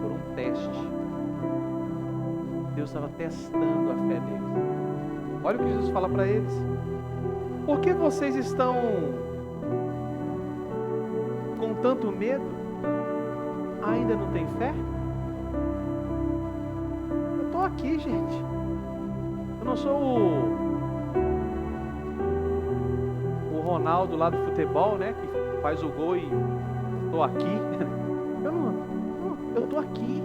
por um teste. Deus estava testando a fé deles. Olha o que Jesus fala para eles: por que vocês estão com tanto medo? Ainda não tem fé? Eu estou aqui, gente. Eu não sou o Ronaldo lá do futebol, né, que faz o gol e estou aqui. Eu estou aqui.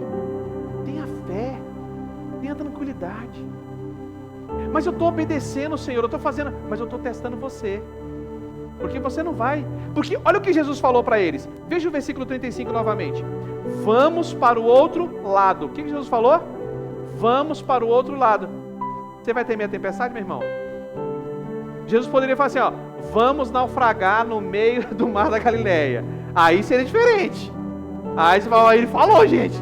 Tenha fé. Tenha tranquilidade. Mas eu estou obedecendo, Senhor, eu estou fazendo, mas eu estou testando você, porque você não vai, porque olha o que Jesus falou para eles. Veja o versículo 35 novamente. Vamos para o outro lado. O que Jesus falou? Vamos para o outro lado. Você vai temer a tempestade, meu irmão? Jesus poderia falar assim, ó, vamos naufragar no meio do mar da Galileia. Aí seria diferente. Aí você fala, ele falou, gente,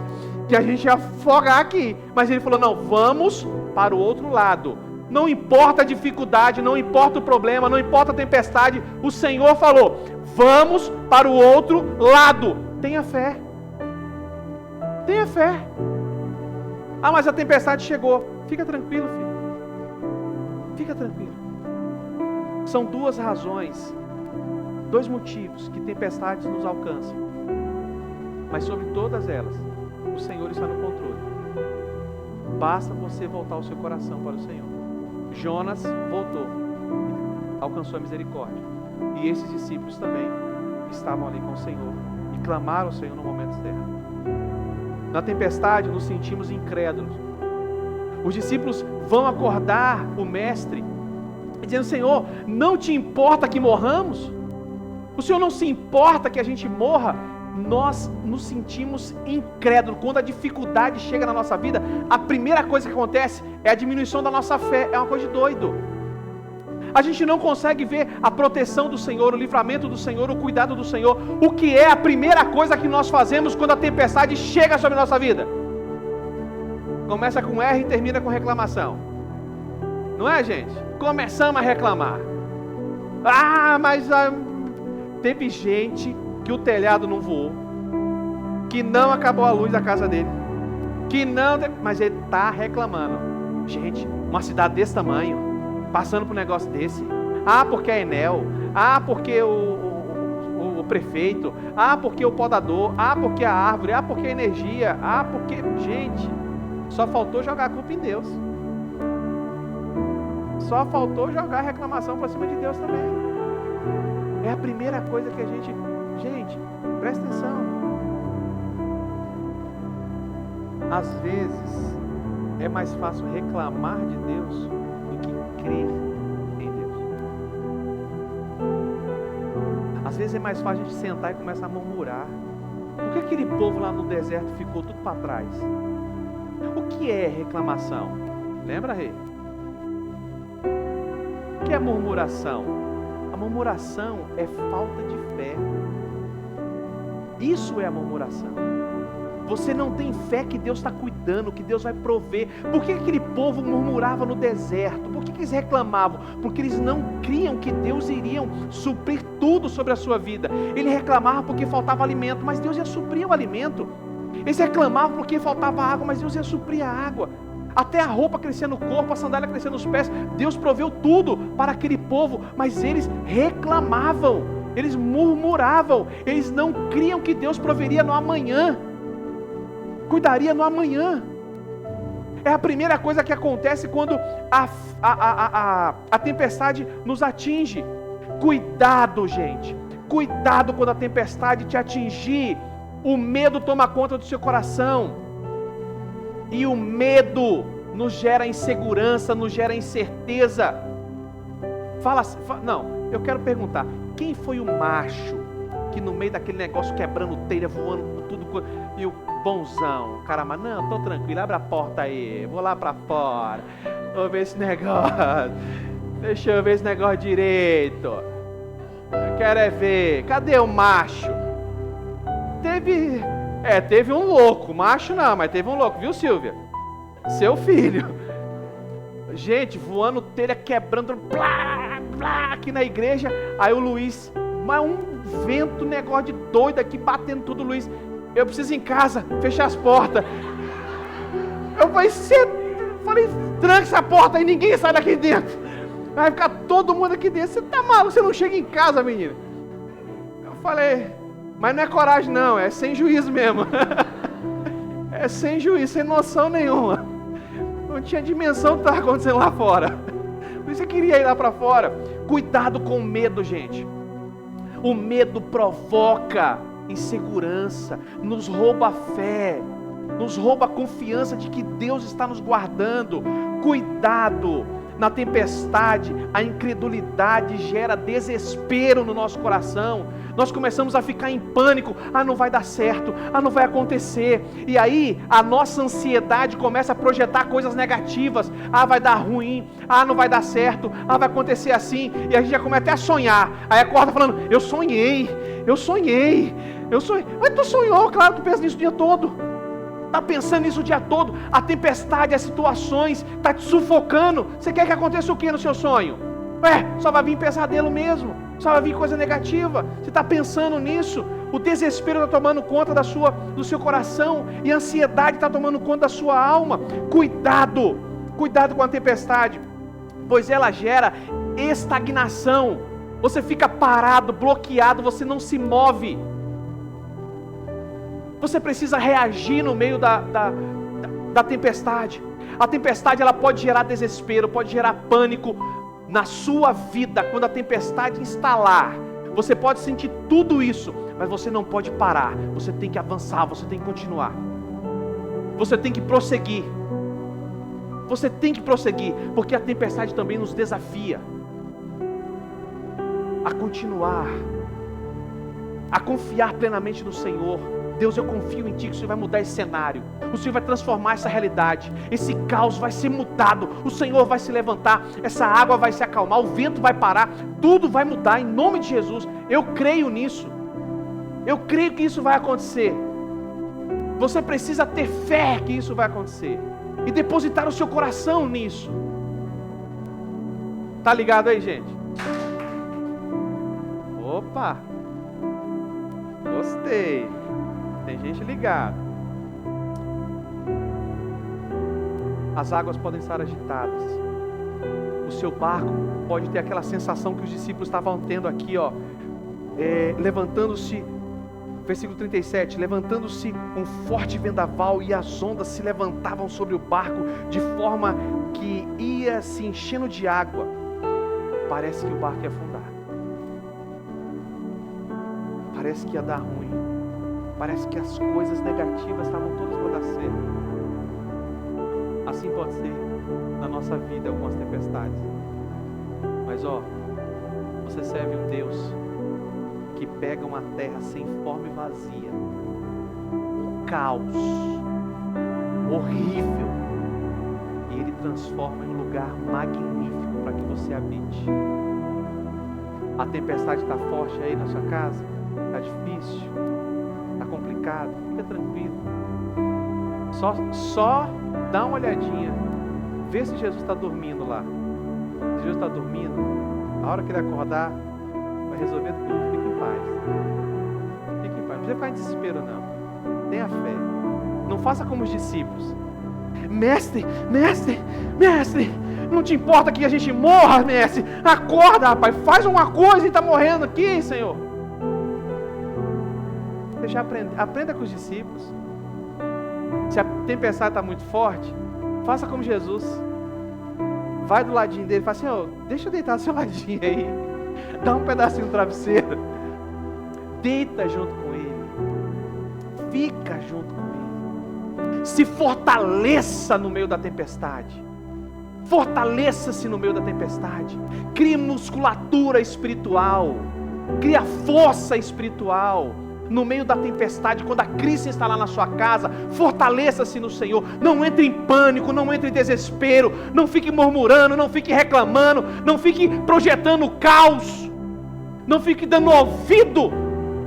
que a gente ia afogar aqui. Mas ele falou, não, vamos para o outro lado. Não importa a dificuldade, não importa o problema, não importa a tempestade. O Senhor falou, vamos para o outro lado. Tenha fé. Tenha fé. Ah, mas a tempestade chegou. Fica tranquilo, filho. Fica tranquilo. São duas razões, dois motivos que tempestades nos alcançam. Mas sobre todas elas, o Senhor está no controle. Basta você voltar o seu coração para o Senhor. Jonas voltou, alcançou a misericórdia. E esses discípulos também estavam ali com o Senhor e clamaram ao Senhor no momento certo. Na tempestade nos sentimos incrédulos. Os discípulos vão acordar o Mestre, dizendo, Senhor, não te importa que morramos? O Senhor não se importa que a gente morra? Nós nos sentimos incrédulos. Quando a dificuldade chega na nossa vida, a primeira coisa que acontece é a diminuição da nossa fé. É uma coisa de doido. A gente não consegue ver a proteção do Senhor, o livramento do Senhor, o cuidado do Senhor. O que é a primeira coisa que nós fazemos quando a tempestade chega sobre a nossa vida? Começa com R e termina com reclamação. Não é, gente? Começamos a reclamar. Ah, mas teve gente que o telhado não voou, que não acabou a luz da casa dele, que não... Mas ele está reclamando. Gente, uma cidade desse tamanho, passando por um negócio desse. Ah, porque é Enel. Ah, porque o prefeito. Ah, porque o podador. Ah, porque a árvore. Ah, porque a energia. Ah, porque... Gente, só faltou jogar a culpa em Deus. Só faltou jogar a reclamação para cima de Deus também. É a primeira coisa que a gente... Gente, presta atenção. Às vezes é mais fácil reclamar de Deus do que crer em Deus. Às vezes é mais fácil a gente sentar e começar a murmurar. Por que aquele povo lá no deserto ficou tudo para trás? O que é reclamação? Lembra, rei? O que é murmuração? A murmuração é falta de fé. Isso é a murmuração. Você não tem fé que Deus está cuidando, que Deus vai prover. Por que aquele povo murmurava no deserto? Por que eles reclamavam? Porque eles não criam que Deus iria suprir tudo sobre a sua vida. Ele reclamava porque faltava alimento, mas Deus ia suprir o alimento. Eles reclamavam porque faltava água, mas Deus ia suprir a água. Até a roupa crescia no corpo, a sandália crescia nos pés. Deus proveu tudo para aquele povo, mas eles reclamavam, eles murmuravam, eles não criam que Deus proveria no amanhã, cuidaria no amanhã. É a primeira coisa que acontece quando a tempestade nos atinge. Cuidado, gente, cuidado quando a tempestade te atingir. O medo toma conta do seu coração. E o medo nos gera insegurança, nos gera incerteza. Não, eu quero perguntar, quem foi o macho que no meio daquele negócio quebrando telha, voando por tudo, e o bonzão, caramba, não, tô tranquilo, abre a porta aí, vou lá pra fora, vou ver esse negócio, deixa eu ver esse negócio direito, eu quero é ver, cadê o macho? Teve um louco, macho não, mas teve um louco, viu, Silvia? Seu filho. Gente, voando telha, quebrando, blá, blá, aqui na igreja. Aí o Luiz, mas um vento, negócio de doido aqui, batendo tudo, Luiz. Eu preciso ir em casa, fechar as portas. Eu falei, tranca essa porta aí, ninguém sai daqui dentro. Vai ficar todo mundo aqui dentro. Você tá maluco, você não chega em casa, menino. Eu falei... Mas não é coragem não, é sem juízo mesmo. É sem juízo, sem noção nenhuma. Não tinha dimensão do que estava acontecendo lá fora. Por isso eu queria ir lá para fora. Cuidado com o medo, gente. O medo provoca insegurança, nos rouba a fé, nos rouba a confiança de que Deus está nos guardando. Cuidado. Na tempestade, a incredulidade gera desespero no nosso coração. Nós começamos a ficar em pânico. Não vai dar certo, não vai acontecer. E aí, a nossa ansiedade começa a projetar coisas negativas. Vai dar ruim, não vai dar certo, vai acontecer assim. E a gente já começa até a sonhar. Aí acorda falando, eu sonhei. Mas tu sonhou, claro, tu pensa nisso o dia todo. Está pensando nisso o dia todo. A tempestade, as situações, está te sufocando. Você quer que aconteça o que no seu sonho? Só vai vir pesadelo mesmo. Só vai vir coisa negativa. Você está pensando nisso. O desespero está tomando conta do seu coração. E a ansiedade está tomando conta da sua alma. Cuidado com a tempestade. Pois ela gera estagnação. Você fica parado, bloqueado, você não se move. Você precisa reagir no meio da tempestade. A tempestade ela pode gerar desespero, pode gerar pânico na sua vida. Quando a tempestade instalar, você pode sentir tudo isso, mas você não pode parar. Você tem que avançar, você tem que continuar. Você tem que prosseguir. Você tem que prosseguir, porque a tempestade também nos desafia a continuar, a confiar plenamente no Senhor. Deus, eu confio em Ti que o Senhor vai mudar esse cenário. O Senhor vai transformar essa realidade. Esse caos vai ser mudado. O Senhor vai se levantar. Essa água vai se acalmar. O vento vai parar. Tudo vai mudar em nome de Jesus. Eu creio nisso. Eu creio que isso vai acontecer. Você precisa ter fé que isso vai acontecer. E depositar o seu coração nisso. Tá ligado aí, gente? Opa! Gostei. Tem gente ligada. As águas podem estar agitadas. O seu barco pode ter aquela sensação que os discípulos estavam tendo aqui, levantando-se, versículo 37, levantando-se um forte vendaval e as ondas se levantavam sobre o barco de forma que ia se enchendo de água. Parece que o barco ia afundar. Parece que ia dar ruim. Parece que as coisas negativas estavam todas para dar certo. Assim pode ser na nossa vida algumas tempestades. Mas você serve um Deus que pega uma terra sem forma e vazia, um caos horrível, e Ele transforma em um lugar magnífico para que você habite. A tempestade está forte aí na sua casa? Está difícil? Está complicado? Fica tranquilo. Só dá uma olhadinha. Vê se Jesus está dormindo lá. Se Jesus está dormindo, a hora que Ele acordar, vai resolver tudo. Fique em paz. Fique em paz. Não precisa ficar em desespero, não. Tenha fé. Não faça como os discípulos. Mestre, não te importa que a gente morra, mestre? Acorda, rapaz, faz uma coisa e está morrendo aqui, Senhor. Você já aprenda com os discípulos. Se a tempestade está muito forte, faça como Jesus. Vai do ladinho dele e fala, Senhor, deixa eu deitar do seu ladinho aí. Dá um pedacinho do travesseiro. Deita junto com Ele. Fica junto com Ele. Se fortaleça no meio da tempestade. Fortaleça-se no meio da tempestade. Crie musculatura espiritual. Crie força espiritual. No meio da tempestade, quando a crise está lá na sua casa, fortaleça-se no Senhor. Não entre em pânico, não entre em desespero. Não fique murmurando, não fique reclamando. Não fique projetando caos. Não fique dando ouvido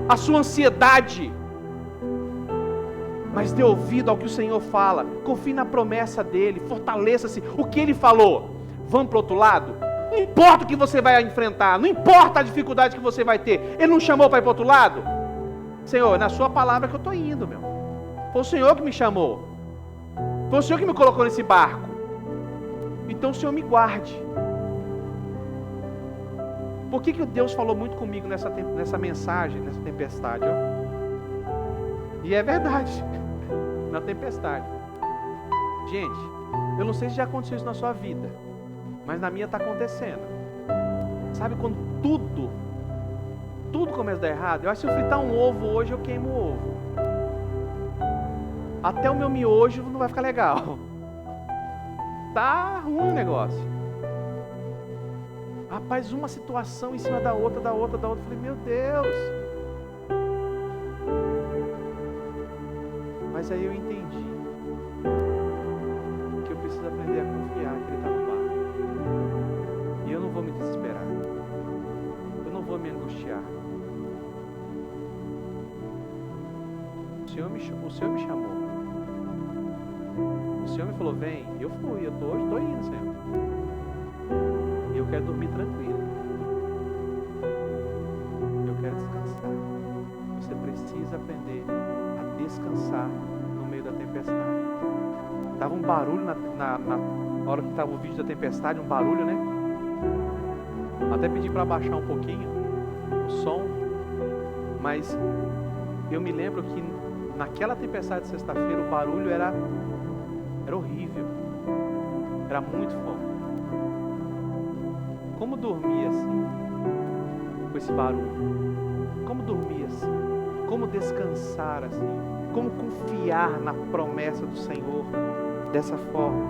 à sua ansiedade. Mas dê ouvido ao que o Senhor fala. Confie na promessa dEle. Fortaleça-se. O que Ele falou? Vamos para o outro lado? Não importa o que você vai enfrentar. Não importa a dificuldade que você vai ter. Ele não chamou para ir para o outro lado? Senhor, na sua palavra que eu estou indo, meu. Foi o Senhor que me chamou. Foi o Senhor que me colocou nesse barco. Então o Senhor me guarde. Por que Deus falou muito comigo nessa mensagem, nessa tempestade? E é verdade. Na tempestade. Gente, eu não sei se já aconteceu isso na sua vida, mas na minha está acontecendo. Sabe quando tudo começa a dar errado? Eu acho que se eu fritar um ovo hoje, eu queimo o ovo. Até o meu miojo não vai ficar legal. Tá ruim o negócio. Rapaz, uma situação em cima da outra. Eu falei, meu Deus. Mas aí eu entendi que eu preciso aprender a confiar que Ele está no barco. E eu não vou me desesperar. Eu não vou me angustiar. O Senhor me chamou. O Senhor me falou, vem. Eu fui, hoje estou indo, Senhor. E eu quero dormir tranquilo. Eu quero descansar. Você precisa aprender a descansar no meio da tempestade. Tava um barulho na hora que estava o vídeo da tempestade, um barulho, né? Até pedi para abaixar um pouquinho o som, mas eu me lembro que naquela tempestade de sexta-feira o barulho era horrível, era muito forte. Como dormir assim, com esse barulho? Como dormir assim? Como descansar assim? Como confiar na promessa do Senhor dessa forma?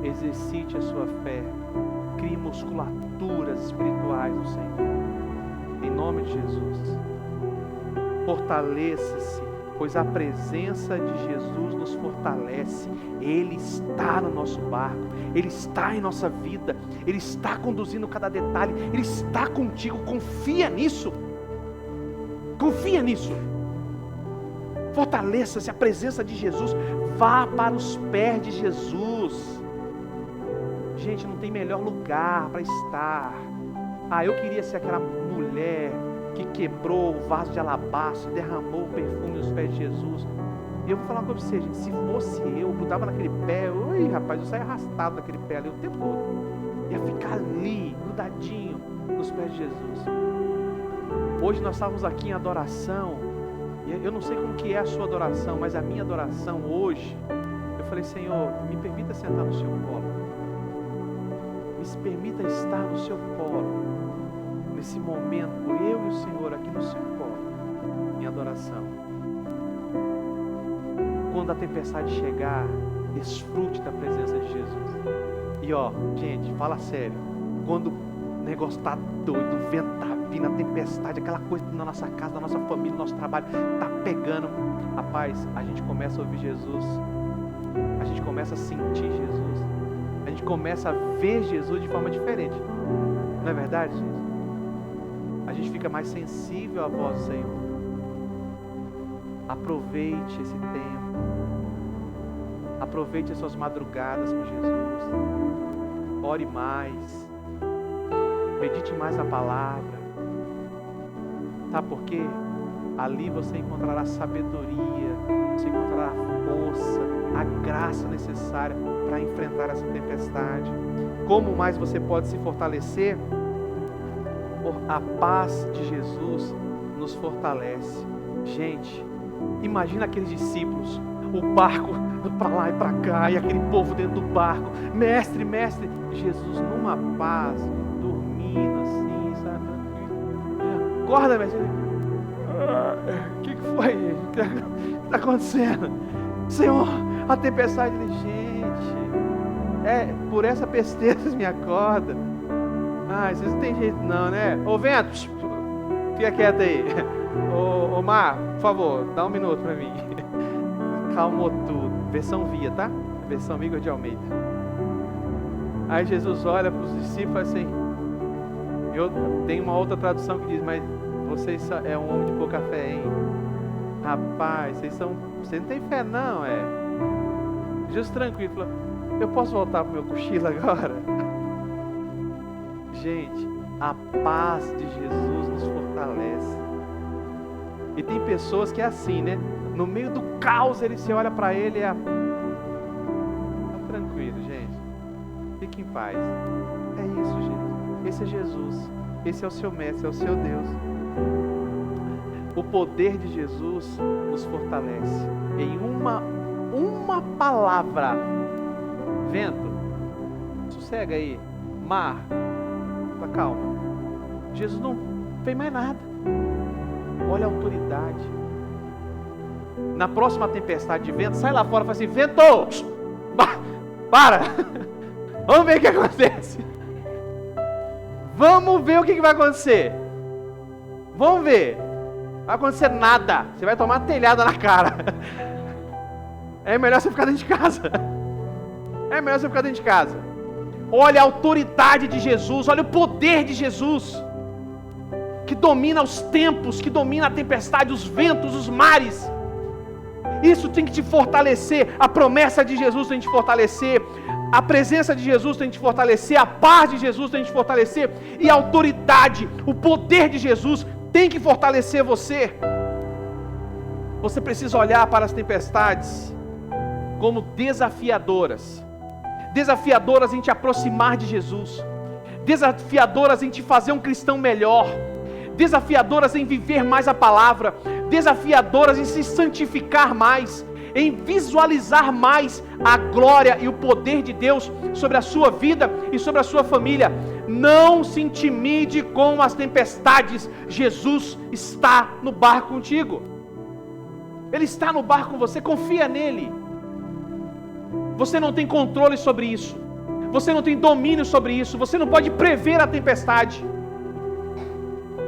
Exercite a sua fé, crie musculaturas espirituais no Senhor, em nome de Jesus. Fortaleça-se, pois a presença de Jesus nos fortalece. Ele está no nosso barco, Ele está em nossa vida, Ele está conduzindo cada detalhe, Ele está contigo. Confia nisso. Confia nisso. Fortaleça-se, a presença de Jesus. Vá para os pés de Jesus. Gente, não tem melhor lugar para estar. Eu queria ser aquela mulher que quebrou o vaso de alabastro, derramou o perfume nos pés de Jesus. E eu vou falar uma coisa pra você, gente. Se fosse eu grudava naquele pé, eu saia arrastado daquele pé ali o tempo todo. Ia ficar ali, grudadinho nos pés de Jesus. Hoje nós estávamos aqui em adoração. E eu não sei como que é a sua adoração, mas a minha adoração hoje, eu falei, Senhor, me permita sentar no seu colo. Me permita estar no seu colo. Nesse momento, eu e o Senhor aqui no seu colo, em adoração. Quando a tempestade chegar, desfrute da presença de Jesus. E gente, fala sério, quando o negócio está doido, o vento está vindo, a tempestade, aquela coisa na nossa casa, na nossa família, no nosso trabalho, está pegando, rapaz, a gente começa a ouvir Jesus, a gente começa a sentir Jesus, a gente começa a ver Jesus de forma diferente. Não é verdade, gente? A gente fica mais sensível à voz do Senhor. Aproveite esse tempo. Aproveite as suas madrugadas com Jesus. Ore mais. Medite mais a palavra. Sabe por quê? Ali você encontrará sabedoria, você encontrará força, a graça necessária para enfrentar essa tempestade. Como mais você pode se fortalecer? A paz de Jesus nos fortalece. Gente, imagina aqueles discípulos, o barco para lá e para cá, e aquele povo dentro do barco, mestre, Jesus numa paz, dormindo assim, sabe? Acorda, mestre. O que foi, gente? O que está acontecendo? Senhor, a tempestade, gente, por essa besteira vocês me acordam. Vocês não tem jeito não, né? Ô vento, fica quieto aí. Ô mar, por favor, dá um minuto pra mim. Calmou tudo. Versão Via, tá? Versão Igor de Almeida. Aí Jesus olha para os discípulos assim. Eu tenho uma outra tradução que diz, mas vocês é um homem de pouca fé, hein? Rapaz, vocês não tem fé não, Jesus tranquilo, falou, eu posso voltar pro meu cochilo agora? Gente, a paz de Jesus nos fortalece. E tem pessoas que é assim, né? No meio do caos, você olha para ele e tá tranquilo, gente. Fique em paz. É isso, gente. Esse é Jesus. Esse é o seu mestre, é o seu Deus. O poder de Jesus nos fortalece. Em uma palavra. Vento, sossega aí. Mar, calma. Jesus não fez mais nada. Olha a autoridade. Na próxima tempestade de vento, sai lá fora e fala assim, vento, para. Vamos ver o que acontece. Vamos ver o que vai acontecer. Vamos ver. Não vai acontecer nada. Você vai tomar telhada na cara. É melhor você ficar dentro de casa. É melhor você ficar dentro de casa. Olha a autoridade de Jesus, olha o poder de Jesus, que domina os tempos, que domina a tempestade, os ventos, os mares. Isso tem que te fortalecer. A promessa de Jesus tem que te fortalecer. A presença de Jesus tem que te fortalecer. A paz de Jesus tem que te fortalecer. E a autoridade, o poder de Jesus tem que fortalecer você. Você precisa olhar para as tempestades como desafiadoras. Desafiadoras em te aproximar de Jesus. Desafiadoras em te fazer um cristão melhor. Desafiadoras em viver mais a palavra. Desafiadoras em se santificar mais, em visualizar mais a glória e o poder de Deus sobre a sua vida e sobre a sua família. Não se intimide com as tempestades. Jesus está no barco contigo. Ele está no barco com você, confia nele. Você não tem controle sobre isso. Você não tem domínio sobre isso. Você não pode prever a tempestade.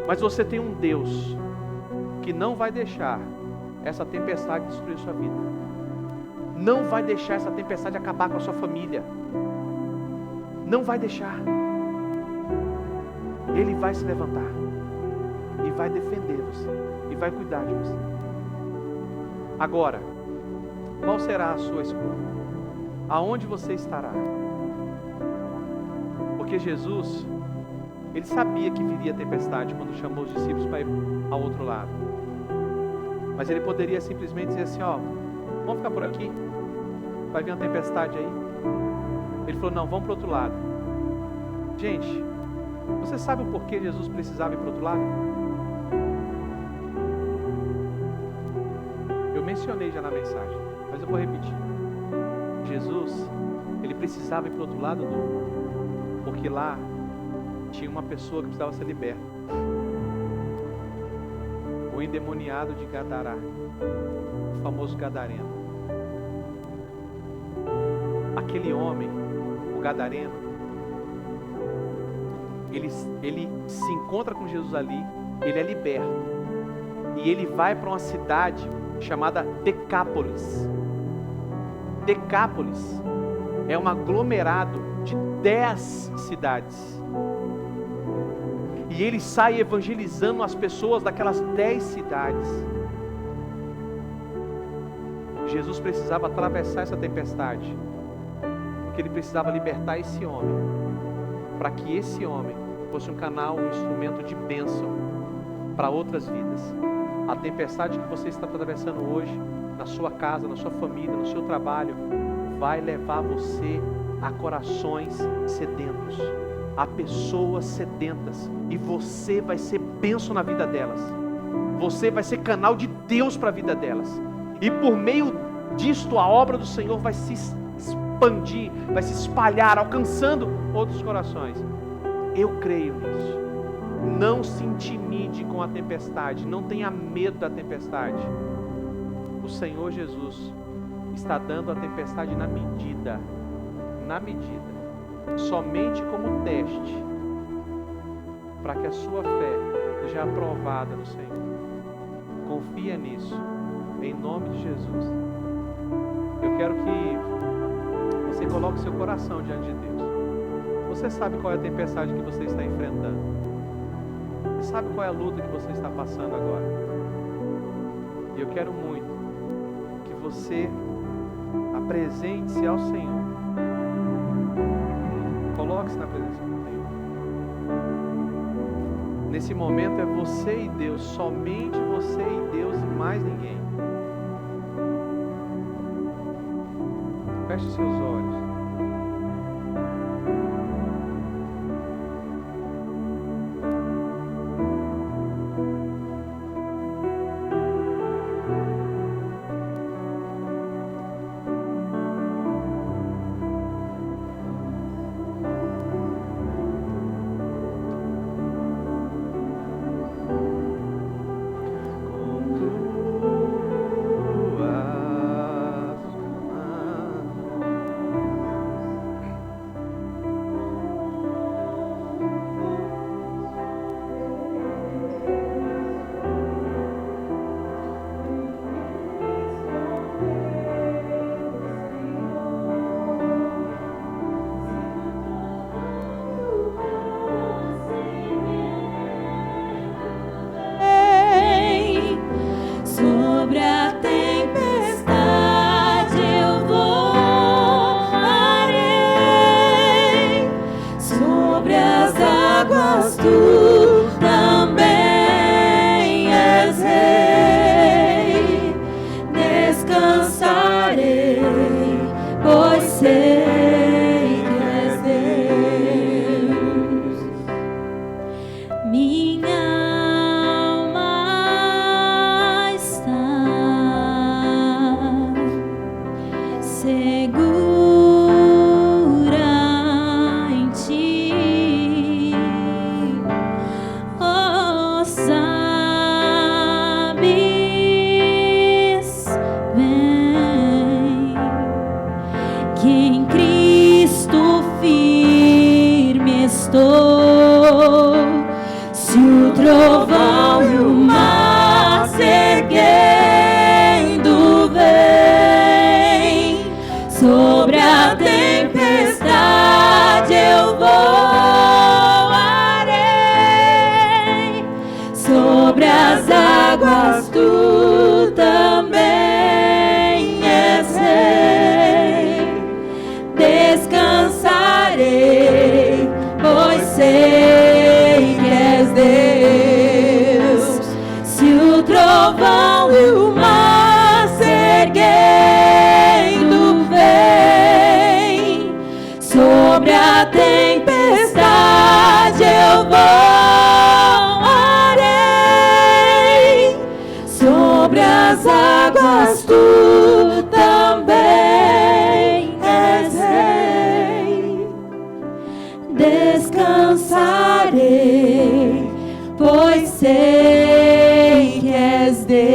Mas você tem um Deus que não vai deixar essa tempestade destruir sua vida. Não vai deixar essa tempestade acabar com a sua família. Não vai deixar. Ele vai se levantar e vai defender você e vai cuidar de você. Agora, qual será a sua escolha? Aonde você estará? Porque Jesus, ele sabia que viria a tempestade quando chamou os discípulos para ir ao outro lado. Mas ele poderia simplesmente dizer assim, vamos ficar por aqui, vai vir uma tempestade aí. Ele falou, não, vamos para o outro lado. Gente, você sabe o porquê Jesus precisava ir para o outro lado? Eu mencionei já na mensagem, mas eu vou repetir. Jesus, ele precisava ir para o outro lado porque lá tinha uma pessoa que precisava ser liberta. O endemoniado de Gadará, o famoso gadareno. Aquele homem, o gadareno, ele se encontra com Jesus ali, ele é liberto. E ele vai para uma cidade chamada Decápolis. Decápolis é um aglomerado de 10 cidades. E ele sai evangelizando as pessoas daquelas 10 cidades. Jesus precisava atravessar essa tempestade, porque ele precisava libertar esse homem, para que esse homem fosse um canal, um instrumento de bênção para outras vidas. A tempestade que você está atravessando hoje, na sua casa, na sua família, no seu trabalho, vai levar você a corações sedentos, a pessoas sedentas, e você vai ser bênção na vida delas. Você vai ser canal de Deus para a vida delas, e por meio disto a obra do Senhor vai se expandir, vai se espalhar, alcançando outros corações. Eu creio nisso. Não se intimide com a tempestade, não tenha medo da tempestade. O Senhor Jesus está dando a tempestade na medida, somente como teste, para que a sua fé seja aprovada no Senhor. Confia nisso, em nome de Jesus. Eu quero que você coloque seu coração diante de Deus. Você sabe qual é a tempestade que você está enfrentando. Você sabe qual é a luta que você está passando agora. E eu quero muito que você apresente-se ao Senhor. Coloque-se na presença do Senhor. Nesse momento é você e Deus, somente você e Deus e mais ninguém. Feche seus olhos. tu também és Rei. Descansarei, pois sei que és Deus. Minha alma está segura em ti. Oh, sabes bem que em Cristo firme estou. Se o trovão e o mar se erguendo vem, sobre a tempestade eu voarei. Sobre as águas tu também és Rei. Descansarei, pois sei que és Deus. Se o trovão e o mar se erguendo vem, sobre a tempestade eu voarei. Sobre as águas tu também és Rei. Descansarei, pois sei que és Deus.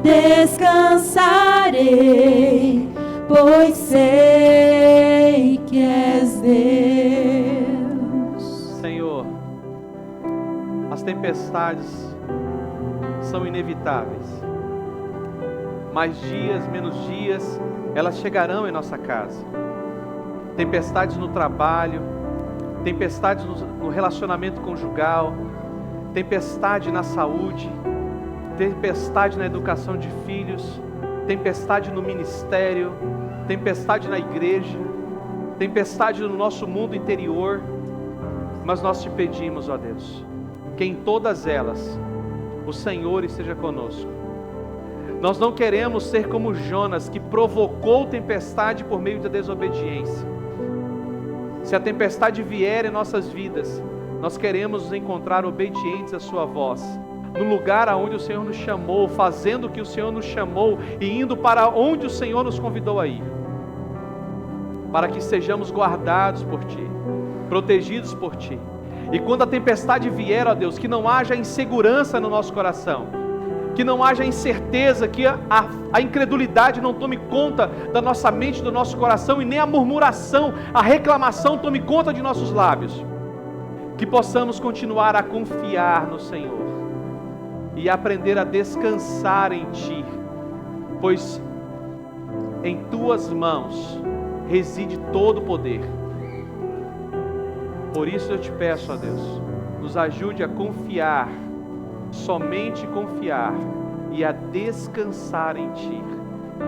Descansarei, pois sei que és Deus. Senhor, as tempestades são inevitáveis. Mais dias, menos dias, elas chegarão em nossa casa. Tempestades no trabalho, tempestades no relacionamento conjugal, tempestade na saúde, tempestade na educação de filhos, tempestade no ministério, tempestade na igreja, tempestade no nosso mundo interior. Mas nós te pedimos, ó Deus, que em todas elas o Senhor esteja conosco. Nós não queremos ser como Jonas, que provocou tempestade por meio da desobediência. Se a tempestade vier em nossas vidas, nós queremos nos encontrar obedientes à sua voz, no lugar aonde o Senhor nos chamou, fazendo o que o Senhor nos chamou e indo para onde o Senhor nos convidou a ir, para que sejamos guardados por Ti, protegidos por Ti. E quando a tempestade vier, ó Deus, que não haja insegurança no nosso coração, que não haja incerteza, que a incredulidade não tome conta da nossa mente, do nosso coração, e nem a murmuração, a reclamação tome conta de nossos lábios. Que possamos continuar a confiar no Senhor e aprender a descansar em Ti, pois em Tuas mãos reside todo o poder. Por isso eu te peço, ó Deus, nos ajude a confiar, somente confiar e a descansar em Ti.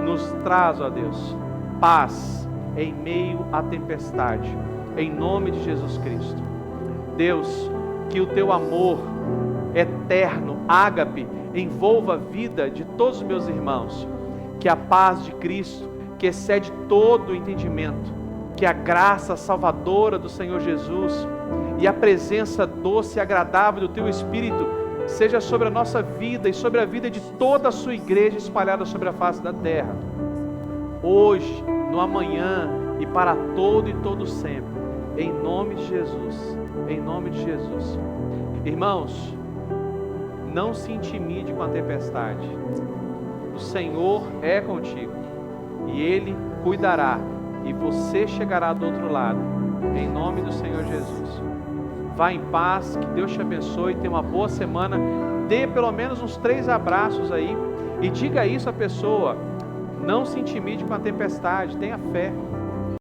Nos traz, ó Deus, paz em meio à tempestade, em nome de Jesus Cristo. Deus, que o Teu amor eterno, ágape, envolva a vida de todos os meus irmãos, que a paz de Cristo, que excede todo o entendimento, que a graça salvadora do Senhor Jesus e a presença doce e agradável do Teu Espírito seja sobre a nossa vida e sobre a vida de toda a Sua igreja espalhada sobre a face da terra, hoje, no amanhã e para todo e todo sempre, em nome de Jesus, em nome de Jesus. Irmãos, não se intimide com a tempestade. O Senhor é contigo e Ele cuidará, e você chegará do outro lado, em nome do Senhor Jesus. Vá em paz, que Deus te abençoe, tenha uma boa semana, dê pelo menos uns 3 abraços aí, e diga isso à pessoa: não se intimide com a tempestade, tenha fé.